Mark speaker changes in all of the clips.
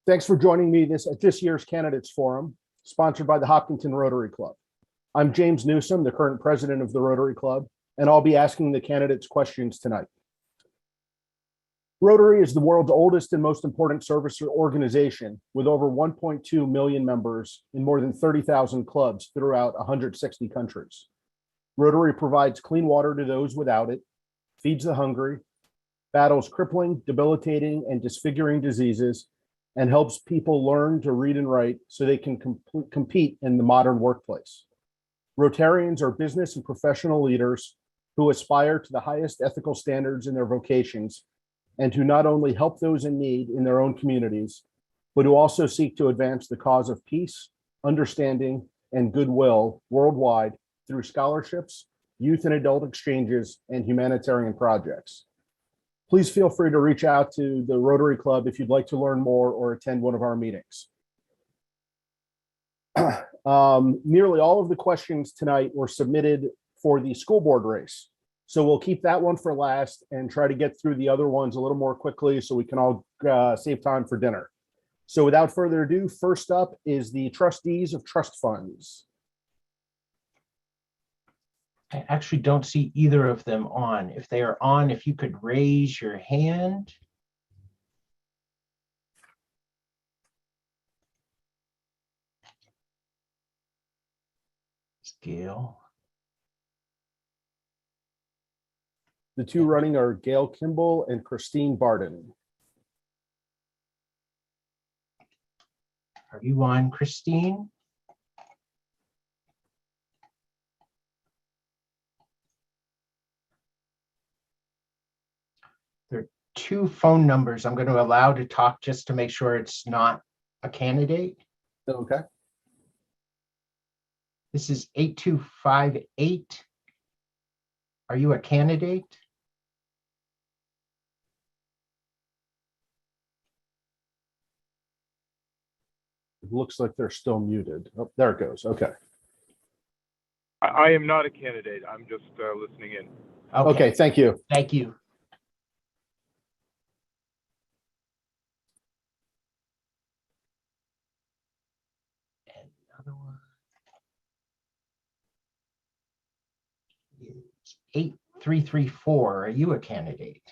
Speaker 1: Thanks for joining me at this year's Candidates Forum, sponsored by the Hopkinton Rotary Club. I'm James Newsom, the current president of the Rotary Club, and I'll be asking the candidates questions tonight. Rotary is the world's oldest and most important service organization with over 1.2 million members in more than 30,000 clubs throughout 160 countries. Rotary provides clean water to those without it, feeds the hungry, battles crippling, debilitating, and disfiguring diseases, and helps people learn to read and write so they can compete in the modern workplace. Rotarians are business and professional leaders who aspire to the highest ethical standards in their vocations and who not only help those in need in their own communities, but who also seek to advance the cause of peace, understanding, and goodwill worldwide through scholarships, youth and adult exchanges, and humanitarian projects. Please feel free to reach out to the Rotary Club if you'd like to learn more or attend one of our meetings. Nearly all of the questions tonight were submitted for the school board race. So we'll keep that one for last and try to get through the other ones a little more quickly so we can all save time for dinner. So without further ado, first up is the trustees of trust funds.
Speaker 2: I actually don't see either of them on. If they are on, if you could raise your hand. Gail.
Speaker 1: The two running are Gail Kimball and Christine Barden.
Speaker 2: Are you on, Christine? There are two phone numbers I'm going to allow to talk just to make sure it's not a candidate.
Speaker 1: Okay.
Speaker 2: This is 8258. Are you a candidate?
Speaker 1: It looks like they're still muted. Oh, there it goes. Okay.
Speaker 3: I am not a candidate. I'm just listening in.
Speaker 1: Okay, thank you.
Speaker 2: Thank you. And another one is 8334. Are you a candidate?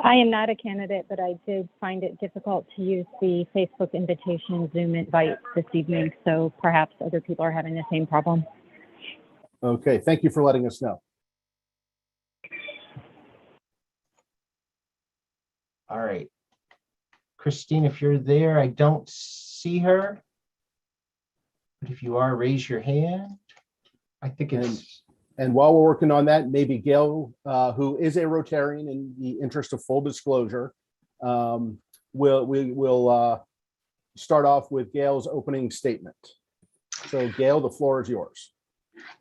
Speaker 4: I am not a candidate, but I did find it difficult to use the Facebook invitation Zoom invite this evening, so perhaps other people are having the same problem.
Speaker 1: Okay, thank you for letting us know.
Speaker 2: All right. Christine, if you're there, I don't see her. But if you are, raise your hand. I think it's...
Speaker 1: And while we're working on that, maybe Gail, who is a Rotarian in the interest of full disclosure, we'll start off with Gail's opening statement. So Gail, the floor is yours.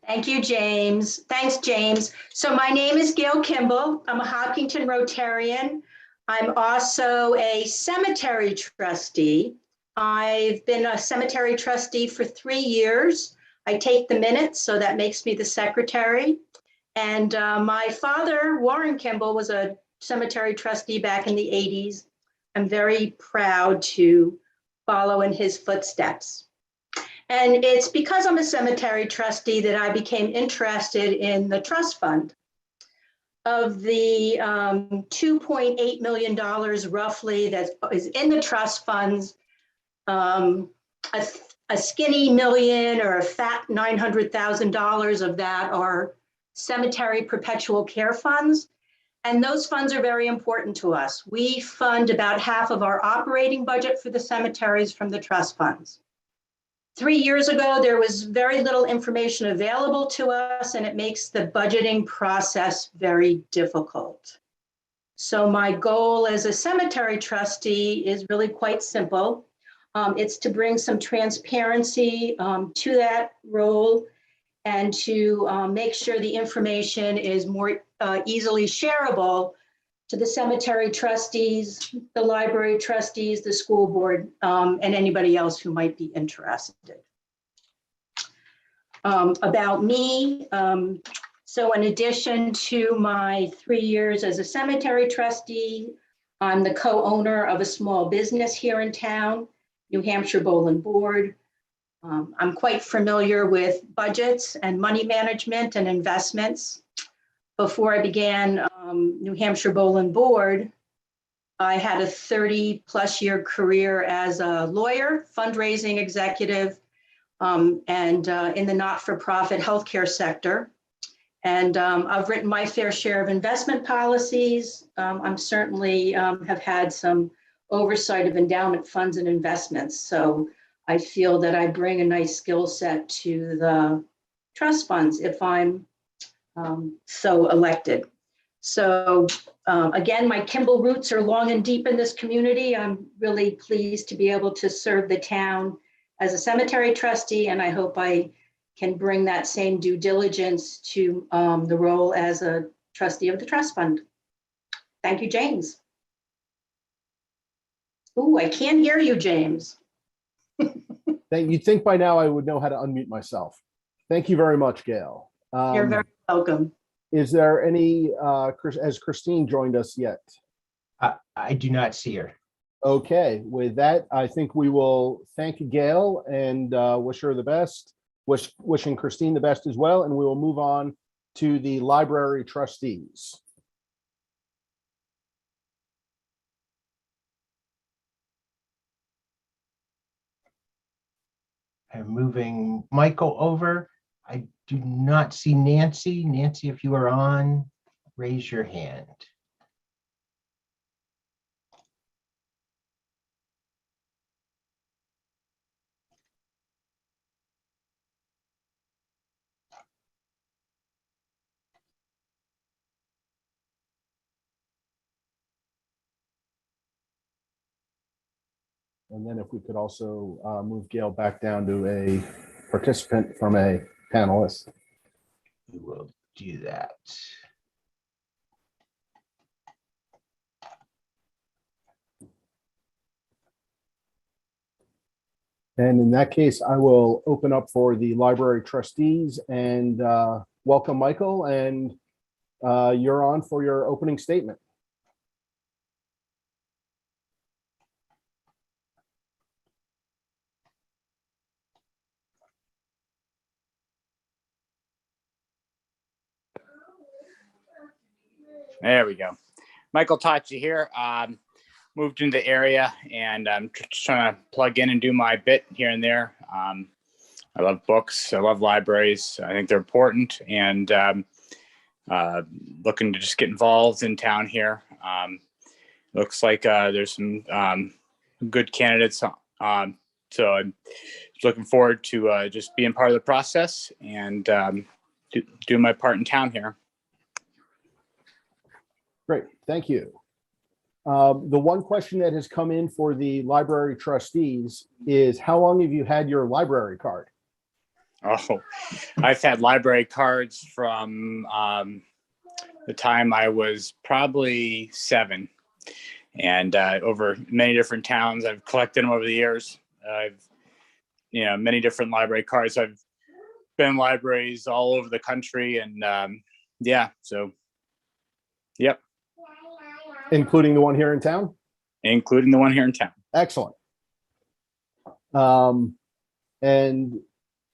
Speaker 5: Thank you, James. Thanks, James. So my name is Gail Kimball. I'm a Hopkinton Rotarian. I'm also a cemetery trustee. I've been a cemetery trustee for 3 years. I take the minutes, so that makes me the secretary. And my father, Warren Kimball, was a cemetery trustee back in the 80s. I'm very proud to follow in his footsteps. And it's because I'm a cemetery trustee that I became interested in the trust fund. Of the $2.8 million roughly that is in the trust funds, a skinny million or a fat $900,000 of that are cemetery perpetual care funds. And those funds are very important to us. We fund about half of our operating budget for the cemeteries from the trust funds. 3 years ago, there was very little information available to us, and it makes the budgeting process very difficult. So my goal as a cemetery trustee is really quite simple. It's to bring some transparency to that role and to make sure the information is more easily shareable to the cemetery trustees, the library trustees, the school board, and anybody else who might be interested. About me, So in addition to my 3 years as a cemetery trustee, I'm the co-owner of a small business here in town, New Hampshire Bowl and Board. I'm quite familiar with budgets and money management and investments. Before I began New Hampshire Bowl and Board, I had a 30-plus year career as a lawyer, fundraising executive, and in the not-for-profit healthcare sector. And I've written my fair share of investment policies. I'm certainly have had some oversight of endowment funds and investments. So I feel that I bring a nice skill set to the trust funds if I'm so elected. So again, my Kimball roots are long and deep in this community. I'm really pleased to be able to serve the town as a cemetery trustee, and I hope I can bring that same due diligence to the role as a trustee of the trust fund. Thank you, James. Ooh, I can't hear you, James.
Speaker 1: You'd think by now I would know how to unmute myself. Thank you very much, Gail.
Speaker 5: You're very welcome.
Speaker 1: Is there any, has Christine joined us yet?
Speaker 2: I do not see her.
Speaker 1: Okay, with that, I think we will thank Gail and wish her the best, wishing Christine the best as well, and we will move on to the library trustees.
Speaker 2: I'm moving Michael over. I do not see Nancy. Nancy, if you are on, raise your hand.
Speaker 1: And then if we could also move Gail back down to a participant from a panelist.
Speaker 2: We will do that.
Speaker 1: And in that case, I will open up for the library trustees and welcome Michael, and you're on for your opening statement.
Speaker 6: There we go. Michael Tachi here. Moved into the area and I'm just trying to plug in and do my bit here and there. I love books. I love libraries. I think they're important, and looking to just get involved in town here. Looks like there's some good candidates. So I'm looking forward to just being part of the process and doing my part in town here.
Speaker 1: Great, thank you. The one question that has come in for the library trustees is, how long have you had your library card?
Speaker 6: Oh, I've had library cards from the time I was probably 7, and over many different towns. I've collected them over the years. I've, many different library cards. I've been in libraries all over the country, and yeah, so yep.
Speaker 1: Including the one here in town?
Speaker 6: Including the one here in town.
Speaker 1: Excellent. And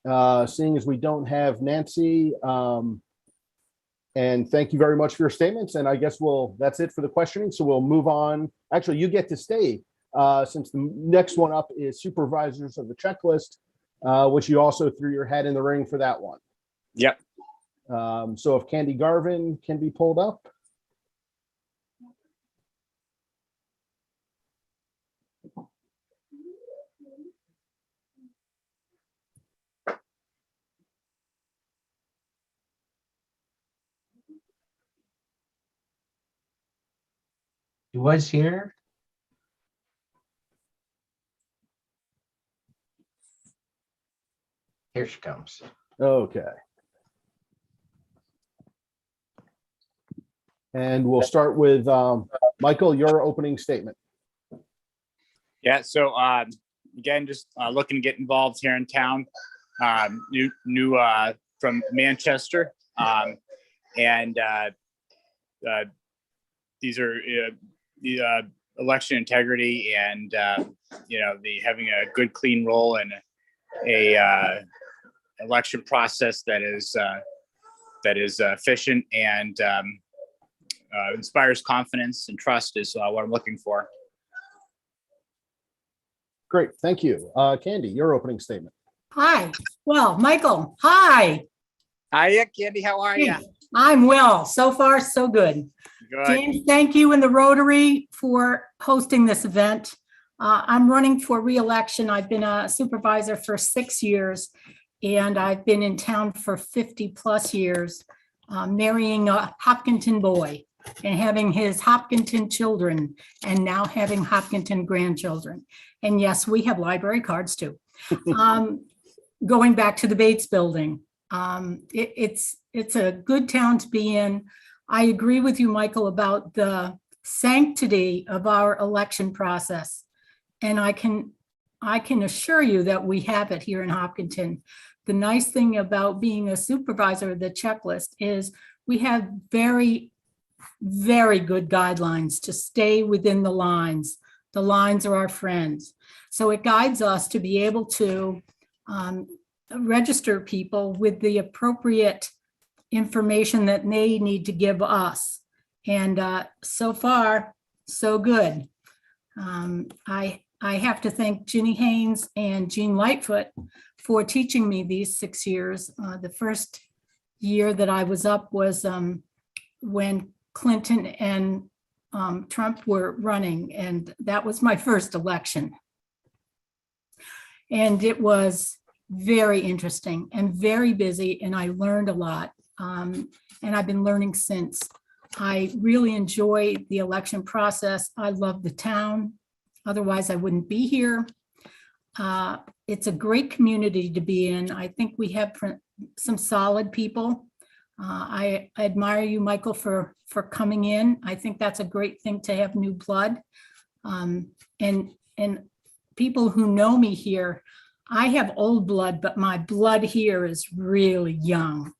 Speaker 1: seeing as we don't have Nancy, and thank you very much for your statements. And I guess that's it for the questioning. So we'll move on. Actually, you get to stay since the next one up is supervisors of the checklist, which you also threw your hat in the ring for that one.
Speaker 6: Yep.
Speaker 1: So if Candy Garvin can be pulled up.
Speaker 2: He was here. Here she comes.
Speaker 1: Okay. And we'll start with Michael, your opening statement.
Speaker 6: Yeah. So again, just looking to get involved here in town. New from Manchester. and these are the election integrity and the having a good, clean role and a election process that is efficient and inspires confidence and trust is what I'm looking for.
Speaker 1: Great, thank you. Candy, your opening statement.
Speaker 7: Hi. Well, Michael, hi.
Speaker 6: Hiya, Candy. How are you?
Speaker 7: I'm well. So far, so good.
Speaker 6: Good.
Speaker 7: James, thank you and the Rotary for hosting this event. I'm running for re-election. I've been a supervisor for 6 years, and I've been in town for 50 plus years, marrying a Hopkinton boy and having his Hopkinton children, and now having Hopkinton grandchildren. And yes, we have library cards too. Going back to the Bates Building, it's a good town to be in. I agree with you, Michael, about the sanctity of our election process. And I can assure you that we have it here in Hopkinton. The nice thing about being a supervisor of the checklist is we have very, very good guidelines to stay within the lines. The lines are our friends. So it guides us to be able to register people with the appropriate information that they need to give us. And so far, so good. I have to thank Ginny Haynes and Jean Lightfoot for teaching me these 6 years. The first year that I was up was when Clinton and Trump were running, and that was my first election. And it was very interesting and very busy, and I learned a lot. And I've been learning since. I really enjoy the election process. I love the town. Otherwise, I wouldn't be here. It's a great community to be in. I think we have some solid people. I admire you, Michael, for coming in. I think that's a great thing to have new blood. And people who know me here, I have old blood, but my blood here is really young.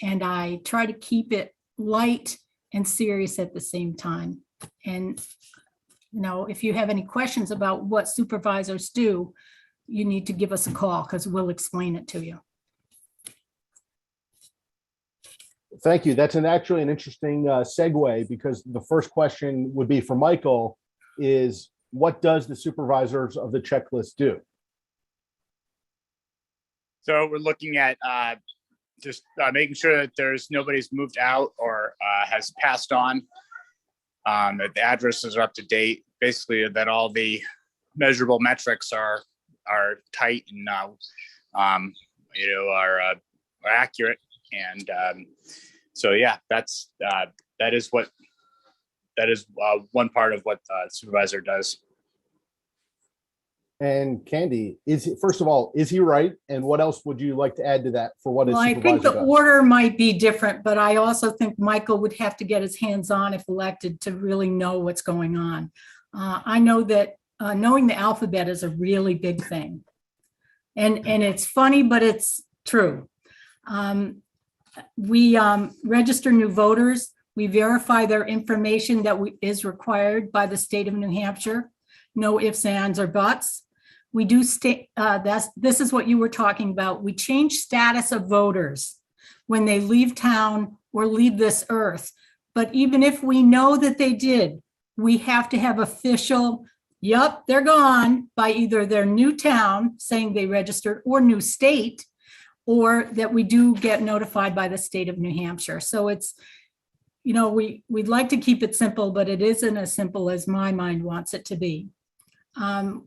Speaker 7: And I try to keep it light and serious at the same time. And, if you have any questions about what supervisors do, you need to give us a call because we'll explain it to you.
Speaker 1: Thank you. That's actually an interesting segue, because the first question would be for Michael is, what does the supervisors of the checklist do?
Speaker 6: So we're looking at just making sure that there's nobody's moved out or has passed on, that the addresses are up to date, basically that all the measurable metrics are tight and are accurate. And so yeah, that is one part of what the supervisor does.
Speaker 1: And Candy, first of all, is he right? And what else would you like to add to that for what his
Speaker 7: Well, I
Speaker 1: supervisor
Speaker 7: think the
Speaker 1: does?
Speaker 7: order might be different, but I also think Michael would have to get his hands on if elected to really know what's going on. I know that knowing the alphabet is a really big thing. And it's funny, but it's true. We register new voters. We verify their information that is required by the state of New Hampshire. No ifs, ands, or buts. We do this is what you were talking about. We change status of voters when they leave town or leave this earth. But even if we know that they did, we have to have official, yep, they're gone, by either their new town saying they registered or new state, or that we do get notified by the state of New Hampshire. So it's, we'd like to keep it simple, but it isn't as simple as my mind wants it to be.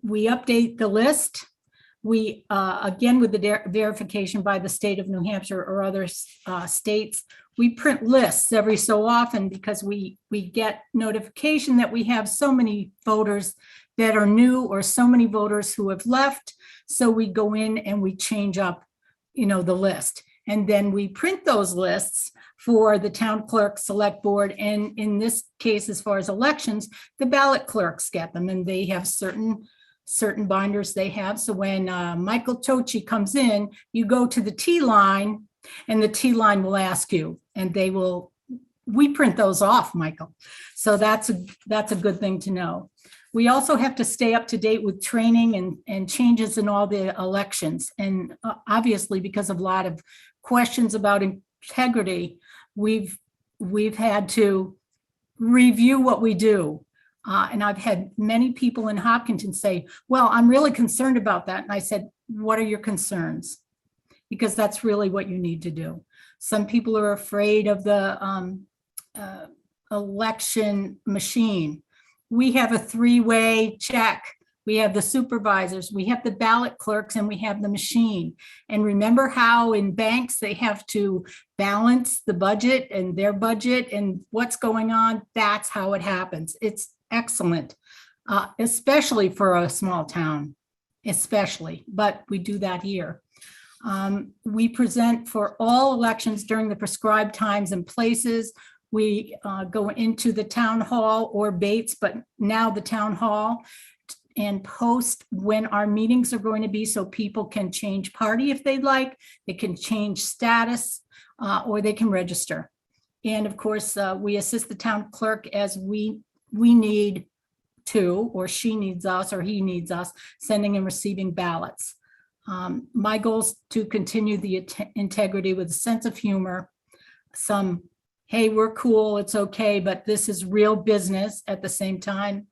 Speaker 7: We update the list. We, again, with the verification by the state of New Hampshire or other states, we print lists every so often because we get notification that we have so many voters that are new or so many voters who have left. So we go in and we change up, the list. And then we print those lists for the town clerk, select board, and in this case, as far as elections, the ballot clerks get them, and they have certain binders they have. So when Michael Tochi comes in, you go to the T line, and the T line will ask you, and we print those off, Michael. So that's a good thing to know. We also have to stay up to date with training and changes in all the elections. And obviously, because of a lot of questions about integrity, we've had to review what we do. And I've had many people in Hopkinton say, well, I'm really concerned about that. And I said, what are your concerns? Because that's really what you need to do. Some people are afraid of the election machine. We have a three-way check. We have the supervisors, we have the ballot clerks, and we have the machine. And remember how in banks they have to balance the budget and their budget and what's going on? That's how it happens. It's excellent, especially for a small town, especially, but we do that here. We present for all elections during the prescribed times and places. We go into the town hall or Bates, but now the town hall, and post when our meetings are going to be so people can change party if they'd like. They can change status or they can register. And of course, we assist the town clerk as we need to, or she needs us, or he needs us, sending and receiving ballots. My goal is to continue the integrity with a sense of humor, some, hey, we're cool, it's okay, but this is real business at the same time.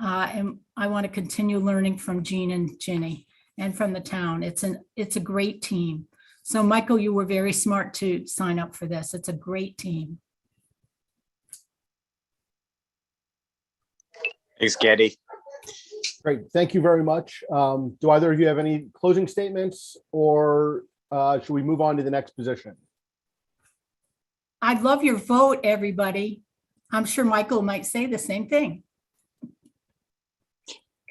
Speaker 7: And I want to continue learning from Jean and Ginny and from the town. It's a great team. So Michael, you were very smart to sign up for this. It's a great team.
Speaker 6: Thanks, Getty.
Speaker 1: Great. Thank you very much. Do either of you have any closing statements, or should we move on to the next position?
Speaker 7: I'd love your vote, everybody. I'm sure Michael might say the same thing.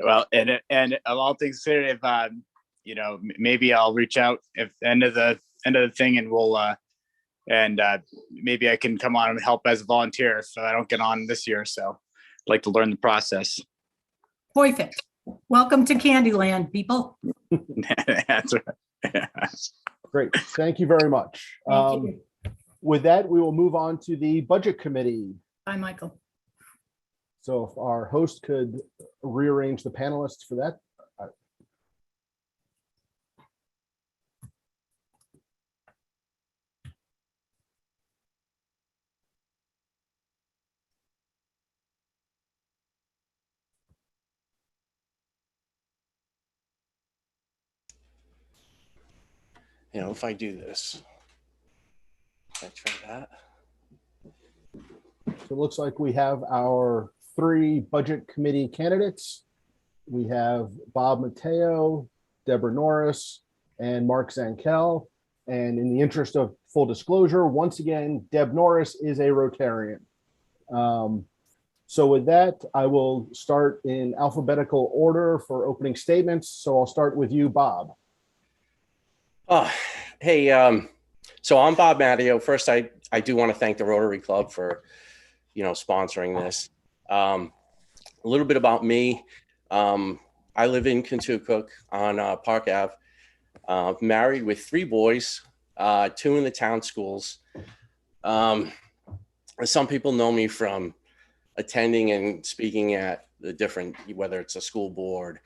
Speaker 6: Well, and of all things considered, if maybe I'll reach out at the end of the thing, and we'll maybe I can come on and help as a volunteer, so I don't get on this year. So I'd like to learn the process.
Speaker 7: Perfect. Welcome to Candyland, people.
Speaker 6: That's right.
Speaker 1: Great. Thank you very much.
Speaker 7: Thank you.
Speaker 1: With that, we will move on to the Budget Committee.
Speaker 7: Bye, Michael.
Speaker 1: So if our host could rearrange the panelists for that.
Speaker 8: If I do this, I try that.
Speaker 1: So it looks like we have our 3 Budget Committee candidates. We have Bob Mateo, Deborah Norris, and Mark Zankel. And in the interest of full disclosure, once again, Deb Norris is a Rotarian. So with that, I will start in alphabetical order for opening statements. So I'll start with you, Bob.
Speaker 8: Oh, hey, so I'm Bob Matteo. First, I do want to thank the Rotary Club for, sponsoring this. A little bit about me. I live in Kentucky on Park Ave. Married with 3 boys, 2 in the town schools. Some people know me from attending and speaking at the different, whether it's a school board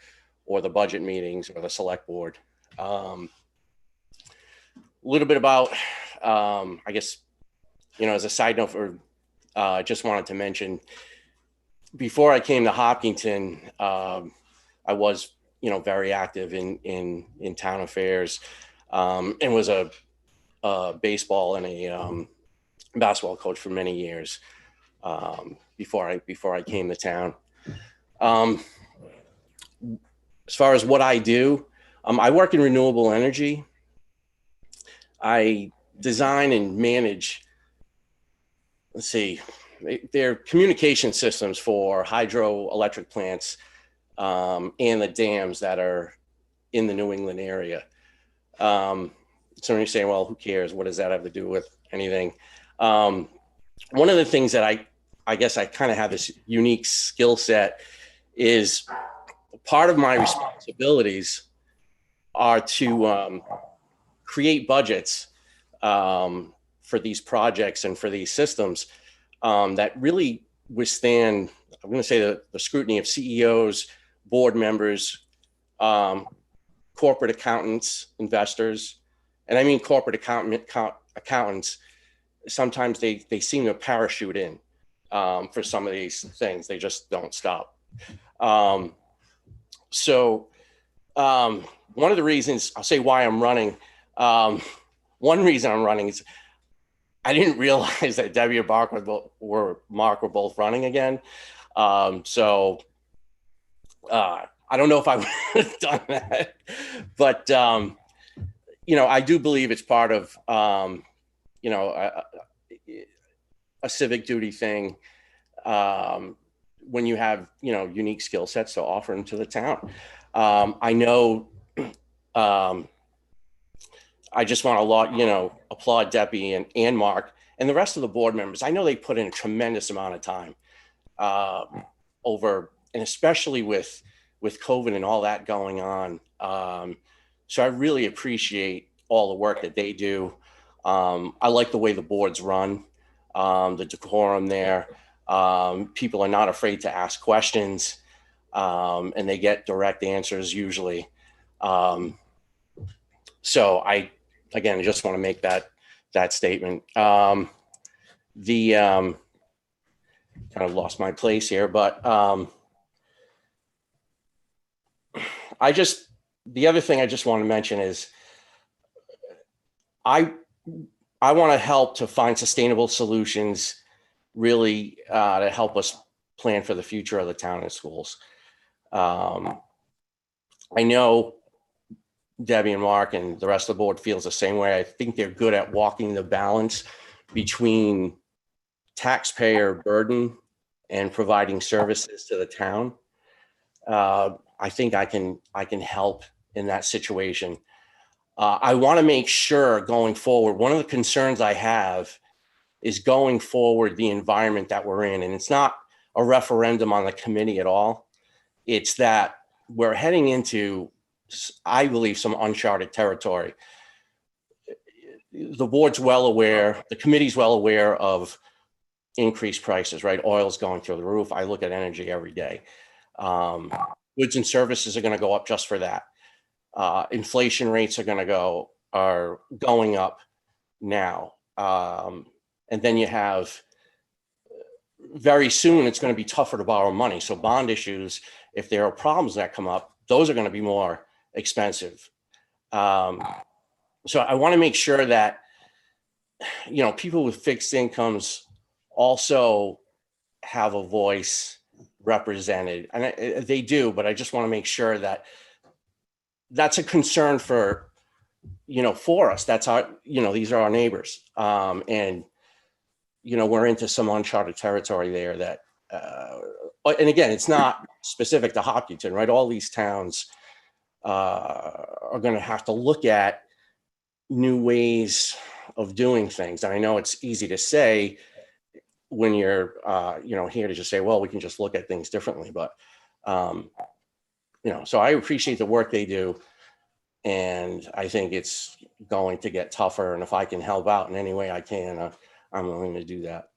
Speaker 8: or the budget meetings or the select board. A little bit about, I guess, as a side note, for just wanted to mention, before I came to Hopkinton, I was, very active in town affairs, and was a baseball and a basketball coach for many years before I came to town. As far as what I do, I work in renewable energy. I design and manage, their communication systems for hydroelectric plants and the dams that are in the New England area. So when you're saying, well, who cares? What does that have to do with anything? One of the things that I guess I kind of have this unique skill set is part of my— are to create budgets for these projects and for these systems that really withstand, I'm going to say, the scrutiny of CEOs, board members, corporate accountants, investors. And I mean corporate accountants, sometimes they seem to parachute in for some of these things. They just don't stop. One of the reasons, I'll say why I'm running, one reason I'm running is I didn't realize that Debbie and Mark were both running again. I don't know if I would have done that, but I do believe it's part of a civic duty thing when you have unique skill sets to offer them to the town. I know. I just want to applaud Debbie and Mark and the rest of the board members. I know they put in a tremendous amount of time and especially with COVID and all that going on. So I really appreciate all the work that they do. I like the way the boards run, the decorum there. People are not afraid to ask questions, and they get direct answers usually. So I just want to make that statement. Kind of lost my place here, but the other thing I just want to mention is I want to help to find sustainable solutions, really to help us plan for the future of the town and schools. I know Debbie and Mark and the rest of the board feels the same way. I think they're good at walking the balance between taxpayer burden and providing services to the town. I think I can help in that situation. I want to make sure going forward, one of the concerns I have is going forward, the environment that we're in, and it's not a referendum on the committee at all. It's that we're heading into, I believe, some uncharted territory. The board's well aware, the committee's well aware of increased prices, right? Oil's going through the roof. I look at energy every day. Goods and services are going to go up just for that. Inflation rates are going up now. And then you have, very soon, it's going to be tougher to borrow money. So bond issues, if there are problems that come up, those are going to be more expensive. So I want to make sure that, people with fixed incomes also have a voice represented, and they do, but I just want to make sure that that's a concern for us. That's our, these are our neighbors. And, we're into some uncharted territory there that, and again, it's not specific to Hopkinton, right? All these towns are going to have to look at new ways of doing things. And I know it's easy to say when you're, here to just say, well, we can just look at things differently. But, so I appreciate the work they do. And I think it's going to get tougher. And if I can help out in any way I can, I'm willing to do that.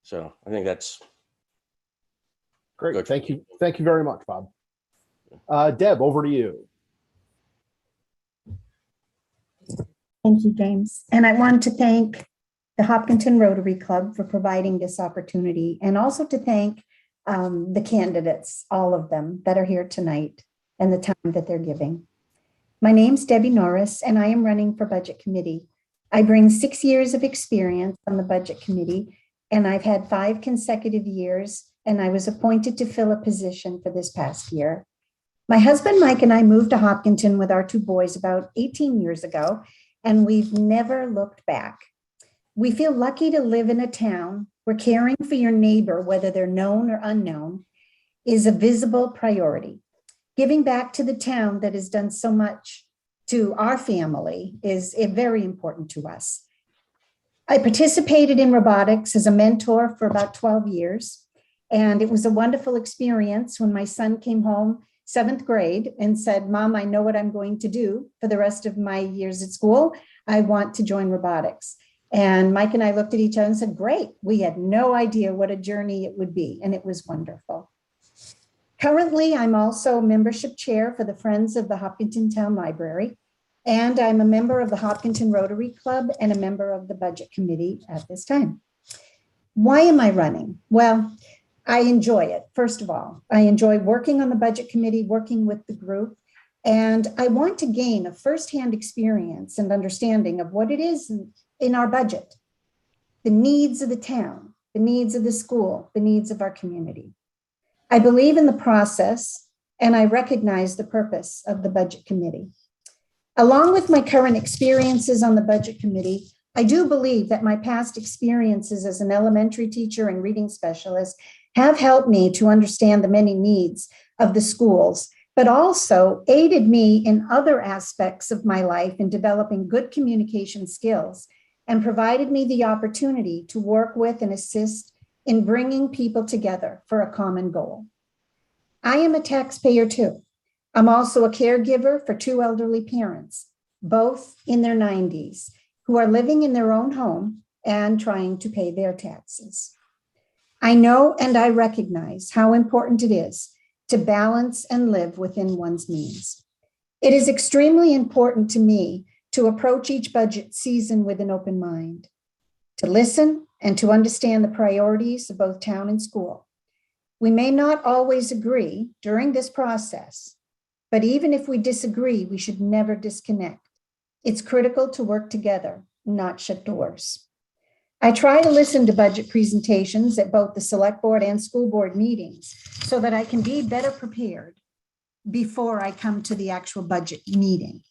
Speaker 8: So I think that's
Speaker 1: Great.
Speaker 8: good.
Speaker 1: Thank you. Thank you very much, Bob. Deb, over to you.
Speaker 9: Thank you, James. And I want to thank the Hopkinton Rotary Club for providing this opportunity, and also to thank the candidates, all of them that are here tonight, and the time that they're giving. My name's Debbie Norris, and I am running for Budget Committee. I bring 6 years of experience on the Budget Committee, and I've had 5 consecutive years, and I was appointed to fill a position for this past year. My husband, Mike, and I moved to Hopkinton with our 2 boys about 18 years ago, and we've never looked back. We feel lucky to live in a town where caring for your neighbor, whether they're known or unknown, is a visible priority. Giving back to the town that has done so much to our family is very important to us. I participated in robotics as a mentor for about 12 years, and it was a wonderful experience when my son came home 7th grade and said, "Mom, I know what I'm going to do for the rest of my years at school. I want to join robotics. And Mike and I looked at each other and said, great. We had no idea what a journey it would be, and it was wonderful. Currently, I'm also membership chair for the Friends of the Hopkinton Town Library, and I'm a member of the Hopkinton Rotary Club and a member of the Budget Committee at this time. Why am I running? Well, I enjoy it. First of all, I enjoy working on the Budget Committee, working with the group, and I want to gain a firsthand experience and understanding of what it is in our budget, the needs of the town, the needs of the school, the needs of our community. I believe in the process, and I recognize the purpose of the Budget Committee. Along with my current experiences on the Budget Committee, I do believe that my past experiences as an elementary teacher and reading specialist have helped me to understand the many needs of the schools, but also aided me in other aspects of my life in developing good communication skills and provided me the opportunity to work with and assist in bringing people together for a common goal. I am a taxpayer too. I'm also a caregiver for two elderly parents, both in their 90s, who are living in their own home and trying to pay their taxes. I know and I recognize how important it is to balance and live within one's means. It is extremely important to me to approach each budget season with an open mind, to listen and to understand the priorities of both town and school. We may not always agree during this process, but even if we disagree, we should never disconnect. It's critical to work together, not shut doors. I try to listen to budget presentations at both the select board and school board meetings so that I can be better prepared before I come to the actual budget meeting.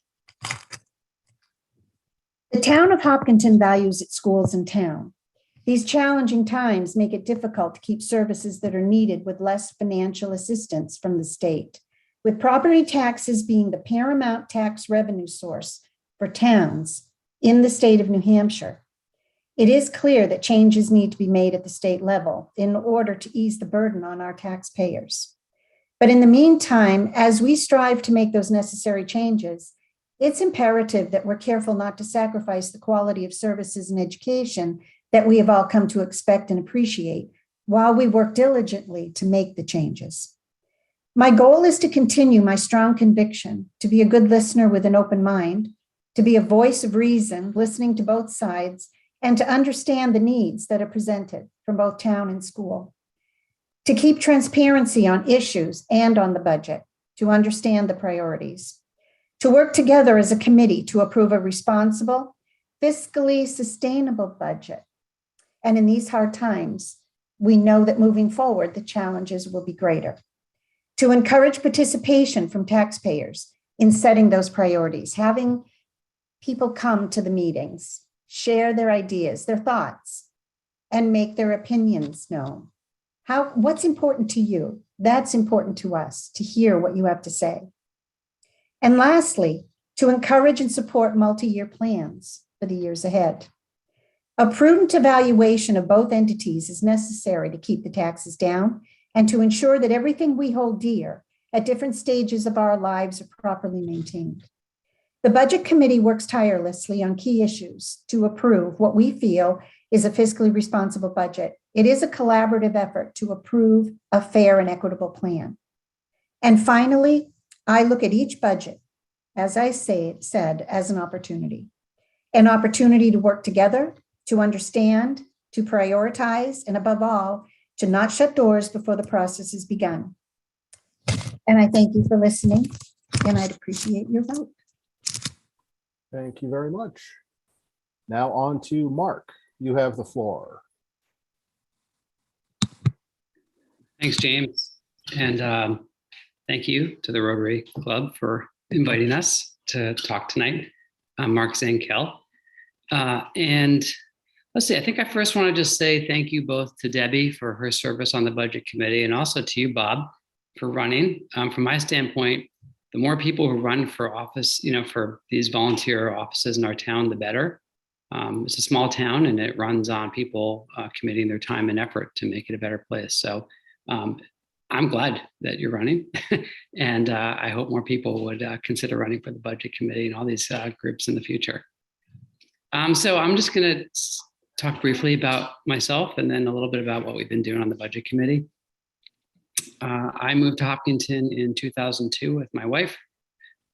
Speaker 9: The town of Hopkinton values its schools and town. These challenging times make it difficult to keep services that are needed with less financial assistance from the state, with property taxes being the paramount tax revenue source for towns in the state of New Hampshire. It is clear that changes need to be made at the state level in order to ease the burden on our taxpayers. But in the meantime, as we strive to make those necessary changes, it's imperative that we're careful not to sacrifice the quality of services and education that we have all come to expect and appreciate while we work diligently to make the changes. My goal is to continue my strong conviction to be a good listener with an open mind, to be a voice of reason, listening to both sides, and to understand the needs that are presented from both town and school, to keep transparency on issues and on the budget, to understand the priorities, to work together as a committee to approve a responsible, fiscally sustainable budget. And in these hard times, we know that moving forward, the challenges will be greater. To encourage participation from taxpayers in setting those priorities, having people come to the meetings, share their ideas, their thoughts, and make their opinions known. What's important to you? That's important to us, to hear what you have to say. And lastly, to encourage and support multi-year plans for the years ahead. A prudent evaluation of both entities is necessary to keep the taxes down and to ensure that everything we hold dear at different stages of our lives are properly maintained. The Budget Committee works tirelessly on key issues to approve what we feel is a fiscally responsible budget. It is a collaborative effort to approve a fair and equitable plan. And finally, I look at each budget, as I said, as an opportunity to work together, to understand, to prioritize, and above all, to not shut doors before the process has begun. And I thank you for listening, and I'd appreciate your vote.
Speaker 1: Thank you very much. Now on to Mark. You have the floor.
Speaker 10: Thanks, James. And thank you to the Rotary Club for inviting us to talk tonight. I'm Mark Zankel. And let's see, I think I first want to just say thank you both to Debbie for her service on the Budget Committee and also to you, Bob, for running. From my standpoint, the more people who run for office, for these volunteer offices in our town, the better. It's a small town and it runs on people committing their time and effort to make it a better place. So I'm glad that you're running and I hope more people would consider running for the Budget Committee and all these groups in the future. So I'm just going to talk briefly about myself and then a little bit about what we've been doing on the budget committee. I moved to Hopkinton in 2002 with my wife.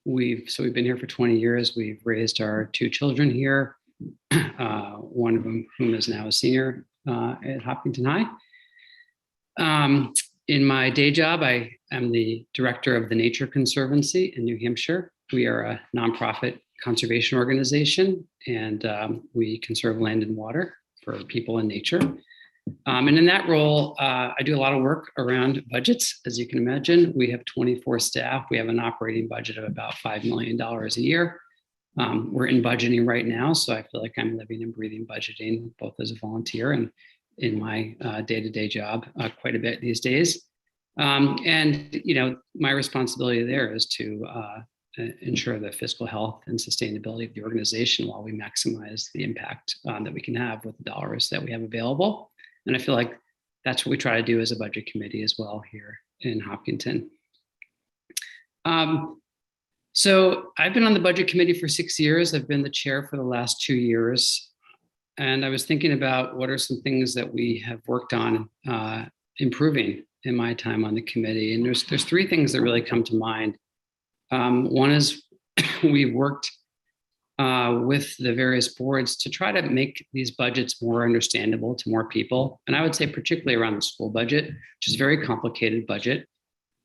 Speaker 10: We've been here for 20 years. We've raised our 2 children here, one of them whom is now a senior at Hopkinton High. In my day job, I am the director of the Nature Conservancy in New Hampshire. We are a nonprofit conservation organization, and we conserve land and water for people and nature. And in that role, I do a lot of work around budgets. As you can imagine, we have 24 staff. We have an operating budget of about $5 million a year. We're in budgeting right now, so I feel like I'm living and breathing budgeting, both as a volunteer and in my day-to-day job quite a bit these days. And, you know, my responsibility there is to ensure the fiscal health and sustainability of the organization while we maximize the impact that we can have with the dollars that we have available. And I feel like that's what we try to do as a budget committee as well here in Hopkinton. So I've been on the budget committee for 6 years. I've been the chair for the last 2 years. And I was thinking about what are some things that we have worked on improving in my time on the committee. And there's 3 things that really come to mind. One is we've worked with the various boards to try to make these budgets more understandable to more people. And I would say particularly around the school budget, which is a very complicated budget.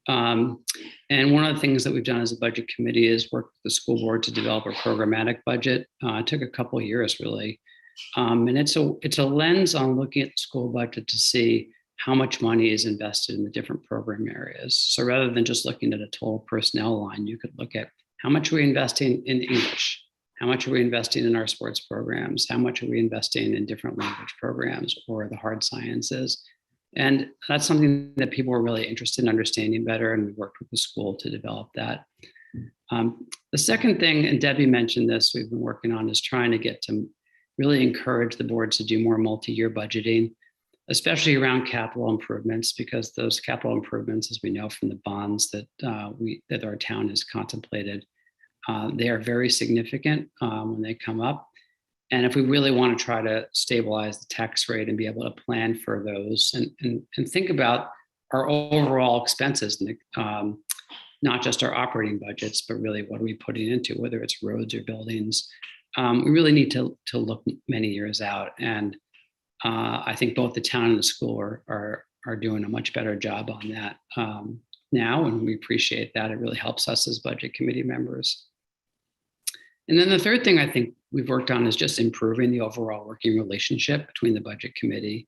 Speaker 10: And one of the things that we've done as a budget committee is work with the school board to develop a programmatic budget. It took a couple of years really. And it's a lens on looking at the school budget to see how much money is invested in the different program areas. So rather than just looking at a total personnel line, you could look at how much are we investing in English? How much are we investing in our sports programs? How much are we investing in different language programs or the hard sciences? And that's something that people were really interested in understanding better, and we worked with the school to develop that. The second thing, and Debbie mentioned this, we've been working on is trying to get to really encourage the boards to do more multi-year budgeting, especially around capital improvements, because those capital improvements, as we know from the bonds that that our town has contemplated, they are very significant when they come up. And if we really want to try to stabilize the tax rate and be able to plan for those and think about our overall expenses, not just our operating budgets, but really what are we putting into, whether it's roads or buildings, we really need to look many years out. And I think both the town and the school are doing a much better job on that now, and we appreciate that. It really helps us as budget committee members. And then the third thing I think we've worked on is just improving the overall working relationship between the budget committee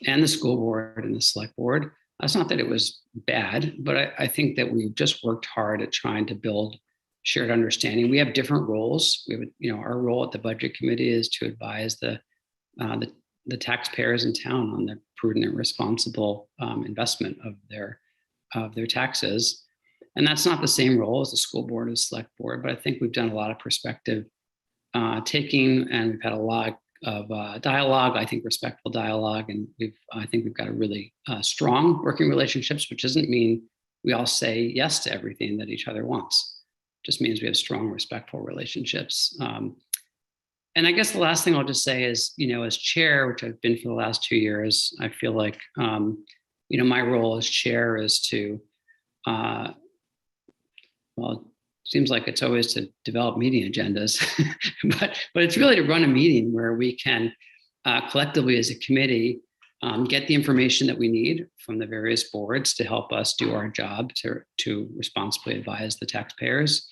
Speaker 10: and the school board and the select board. It's not that it was bad, but I think that we've just worked hard at trying to build shared understanding. We have different roles. We have, our role at the budget committee is to advise the taxpayers in town on the prudent and responsible investment of their taxes. And that's not the same role as the school board or the select board, but I think we've done a lot of perspective taking, and we've had a lot of dialogue, I think respectful dialogue, and I think we've got a really strong working relationships, which doesn't mean we all say yes to everything that each other wants. It just means we have strong, respectful relationships. And I guess the last thing I'll just say is, as chair, which I've been for the last 2 years, I feel like, my role as chair is to, well, it seems like it's always to develop meeting agendas, but it's really to run a meeting where we can collectively as a committee get the information that we need from the various boards to help us do our job to responsibly advise the taxpayers,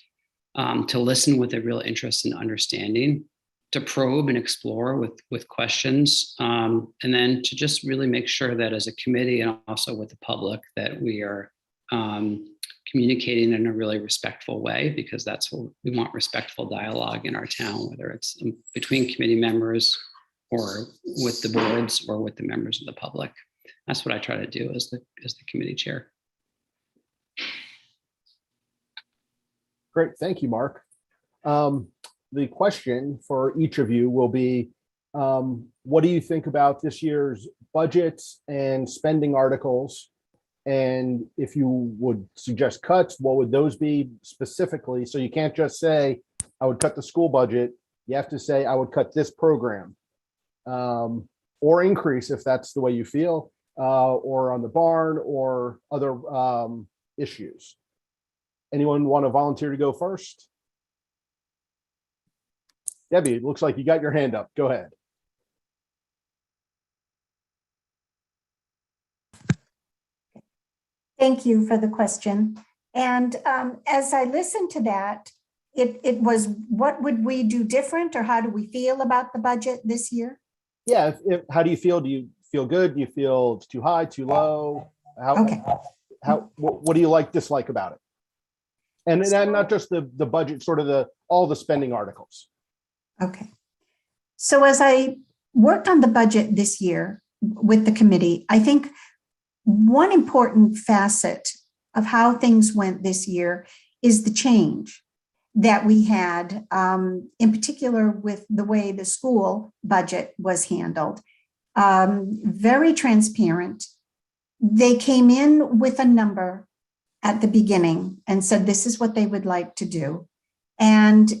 Speaker 10: to listen with a real interest and understanding, to probe and explore with questions, and then to just really make sure that as a committee and also with the public that we are communicating in a really respectful way, because that's what we want, respectful dialogue in our town, whether it's between committee members or with the boards or with the members of the public. That's what I try to do as the committee chair.
Speaker 1: Great, thank you, Mark. The question for each of you will be, what do you think about this year's budgets and spending articles? And if you would suggest cuts, what would those be specifically? So you can't just say, I would cut the school budget You have to say, I would cut this program, or increase if that's the way you feel, or on the barn or other issues. Anyone want to volunteer to go first? Debbie, it looks like you got your hand up. Go ahead.
Speaker 9: Thank you for the question. And as I listened to that, it was, what would we do different, or how do we feel about the budget this year?
Speaker 1: Yeah, how do you feel? Do you feel good? Do you feel it's too high, too low?
Speaker 9: Okay.
Speaker 1: What do you like, dislike about it? And not just the budget, sort of all the spending articles.
Speaker 9: Okay. So as I worked on the budget this year with the committee, I think one important facet of how things went this year is the change that we had, in particular with the way the school budget was handled. Very transparent. They came in with a number at the beginning and said, this is what they would like to do. And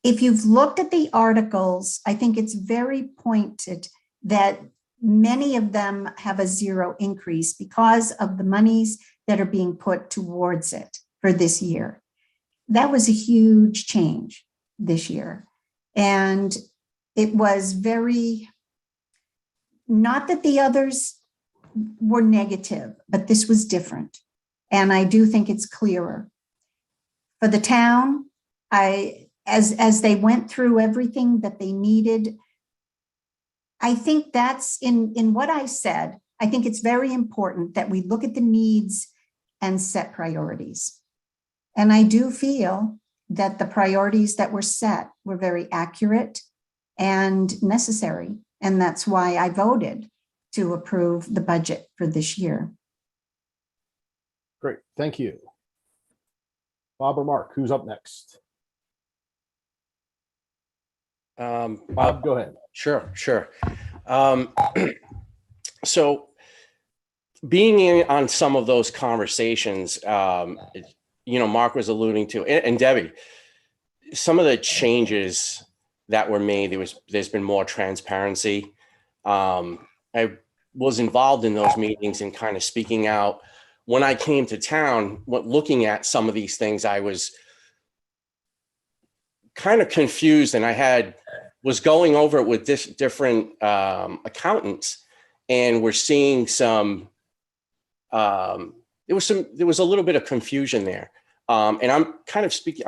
Speaker 9: if you've looked at the articles, I think it's very pointed that many of them have a zero increase because of the monies that are being put towards it for this year. That was a huge change this year. And it was very, not that the others were negative, but this was different. And I do think it's clearer. For the town, as they went through everything that they needed, I think that's in what I said. I think it's very important that we look at the needs and set priorities. And I do feel that the priorities that were set were very accurate and necessary. And that's why I voted to approve the budget for this year.
Speaker 1: Great, thank you. Bob or Mark, who's up next? Bob, go ahead.
Speaker 8: Sure. So being in on some of those conversations, Mark was alluding to, and Debbie, some of the changes that were made, there's been more transparency. I was involved in those meetings and kind of speaking out. When I came to town, looking at some of these things, I was kind of confused, and was going over it with different accountants, and we're seeing some. There was a little bit of confusion there, and I'm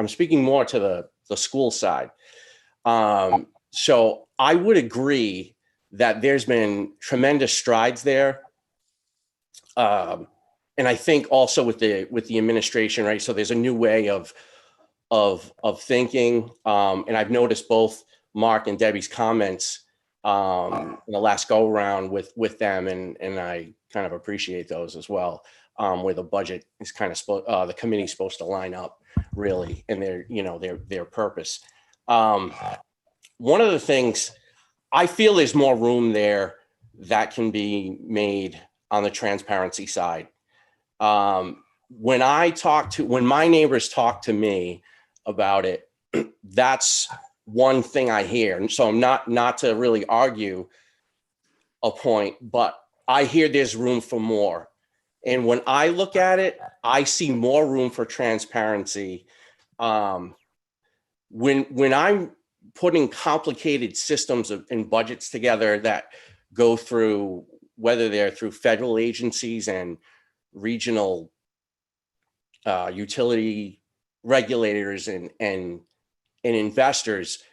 Speaker 8: speaking more to the school side. So I would agree that there's been tremendous strides there. And I think also with the administration, right? So there's a new way of thinking. And I've noticed both Mark and Debbie's comments in the last go around with them, and I kind of appreciate those as well. Where the budget is kind of the committee's supposed to line up really, and their purpose. One of the things I feel there's more room there that can be made on the transparency side. When my neighbors talk to me about it, that's one thing I hear. And so I'm not to really argue a point, but I hear there's room for more. And when I look at it, I see more room for transparency. When I'm putting complicated systems and budgets together that go through, whether they're through federal agencies and regional utility regulators and investors,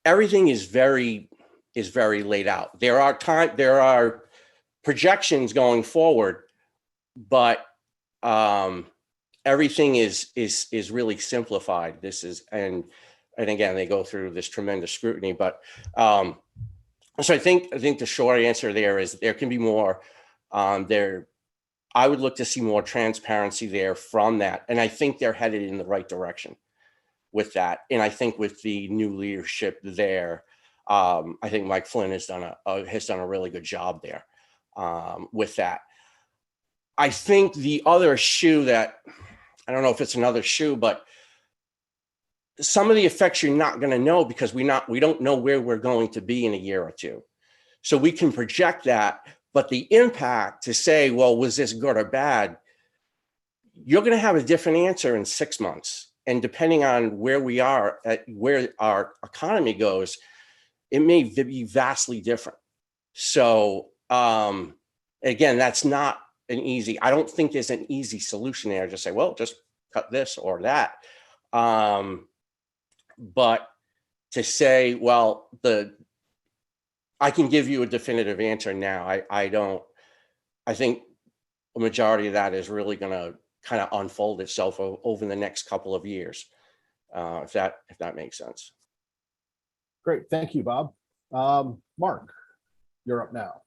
Speaker 8: everything is very laid out. There are projections going forward, but everything is really simplified. And again, they go through this tremendous scrutiny, but so I think the short answer there is there can be more there. I would look to see more transparency there from that. And I think they're headed in the right direction with that. And I think with the new leadership there, I think Mike Flynn has done a really good job there with that. I think the other shoe that, I don't know if it's another shoe, but some of the effects you're not going to know because we don't know where we're going to be in a year or two. So we can project that, but the impact to say, well, was this good or bad? You're going to have a different answer in 6 months. And depending on where we are, at where our economy goes, it may be vastly different. So again, that's not an easy, I don't think there's an easy solution there. Just say, well, just cut this or that. But to say, well, I can give you a definitive answer now. I don't, I think a majority of that is really going to kind of unfold itself over the next couple of years, if that makes sense.
Speaker 1: Great, thank you, Bob. Mark, you're up now.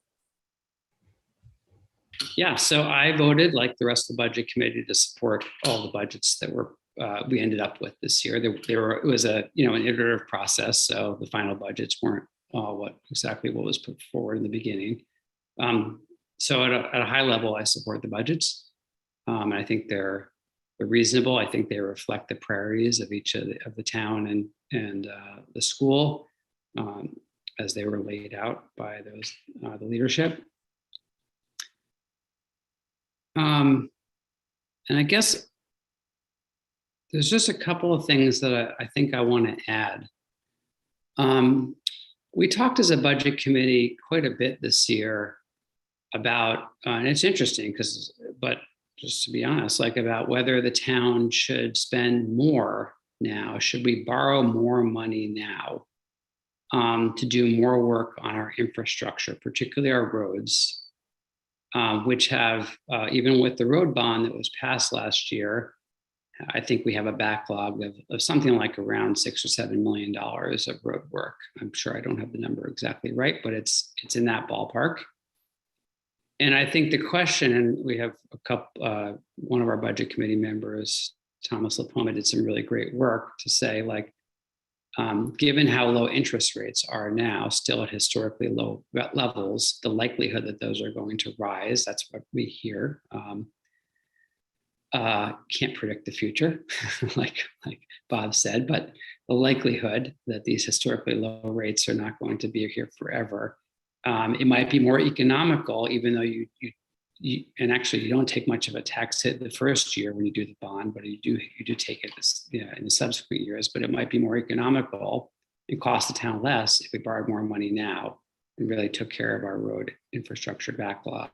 Speaker 10: Yeah, so I voted like the rest of the budget committee to support all the budgets that we ended up with this year. It was an iterative process, so the final budgets weren't exactly what was put forward in the beginning. So at a high level, I support the budgets. And I think they're reasonable. I think they reflect the priorities of each of the town and the school as they were laid out by the leadership. And I guess there's just a couple of things that I think I want to add. We talked as a budget committee quite a bit this year about, and it's interesting but just to be honest, like about whether the town should spend more now. Should we borrow more money now to do more work on our infrastructure, particularly our roads, which have, even with the road bond that was passed last year, I think we have a backlog of something like around $6 or $7 million of road work. I'm sure I don't have the number exactly right, but it's in that ballpark. And I think the question, and we have one of our budget committee members, Thomas LaPoma, did some really great work to say, like, given how low interest rates are now, still at historically low levels, the likelihood that those are going to rise, that's what we hear. Can't predict the future, like Bob said, but the likelihood that these historically low rates are not going to be here forever. It might be more economical, even though you don't take much of a tax hit the first year when you do the bond, but you do take it in the subsequent years. But it might be more economical and cost the town less if we borrowed more money now and really took care of our road infrastructure backlog.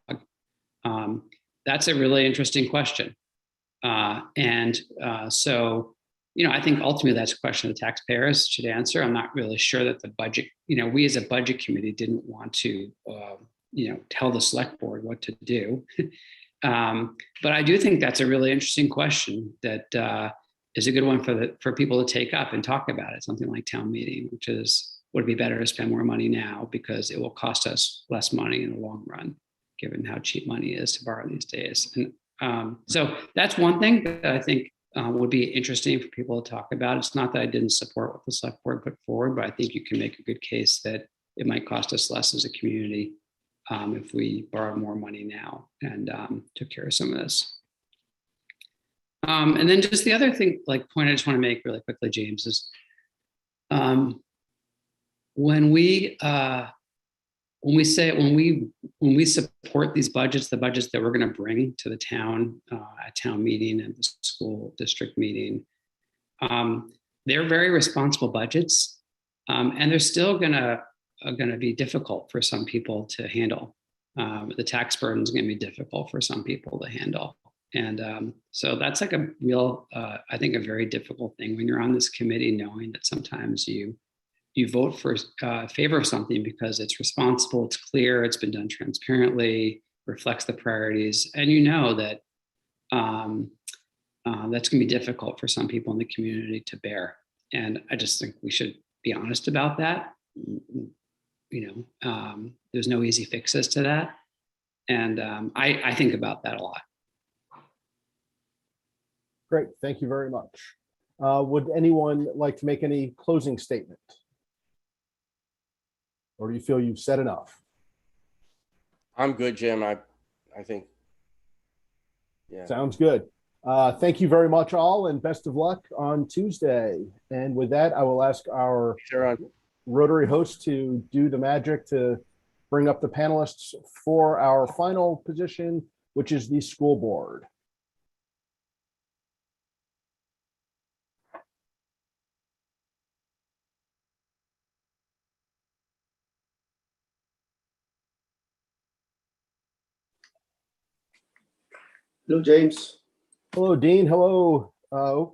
Speaker 10: That's a really interesting question. So, I think ultimately that's a question the taxpayers should answer. I'm not really sure that the budget, we as a budget committee didn't want to, tell the select board what to do. But I do think that's a really interesting question that is a good one for people to take up and talk about it. Something like town meeting, which is, would it be better to spend more money now because it will cost us less money in the long run, given how cheap money is to borrow these days. And so that's one thing that I think would be interesting for people to talk about. It's not that I didn't support what the select board put forward, but I think you can make a good case that it might cost us less as a community if we borrowed more money now and took care of some of this. And then just the other thing, point I just want to make really quickly, James, is when we support these budgets, the budgets that we're going to bring to the town at town meeting and the school district meeting, they're very responsible budgets, and they're still going to be difficult for some people to handle. The tax burden is going to be difficult for some people to handle, and so that's like a real, I think, a very difficult thing when you're on this committee, knowing that sometimes you vote for favor of something because it's responsible, it's clear, it's been done transparently, reflects the priorities, and that that's going to be difficult for some people in the community to bear. And I just think we should be honest about that. There's no easy fixes to that, and I think about that a lot.
Speaker 1: Great, thank you very much. Would anyone like to make any closing statement? Or do you feel you've said enough?
Speaker 8: I'm good, Jim. I think, yeah.
Speaker 1: Sounds good. Thank you very much, all, and best of luck on Tuesday. And with that, I will ask our Rotary host to do the magic to bring up the panelists for our final position, which is the school board.
Speaker 11: Hello, James.
Speaker 1: Hello, Dean. Hello.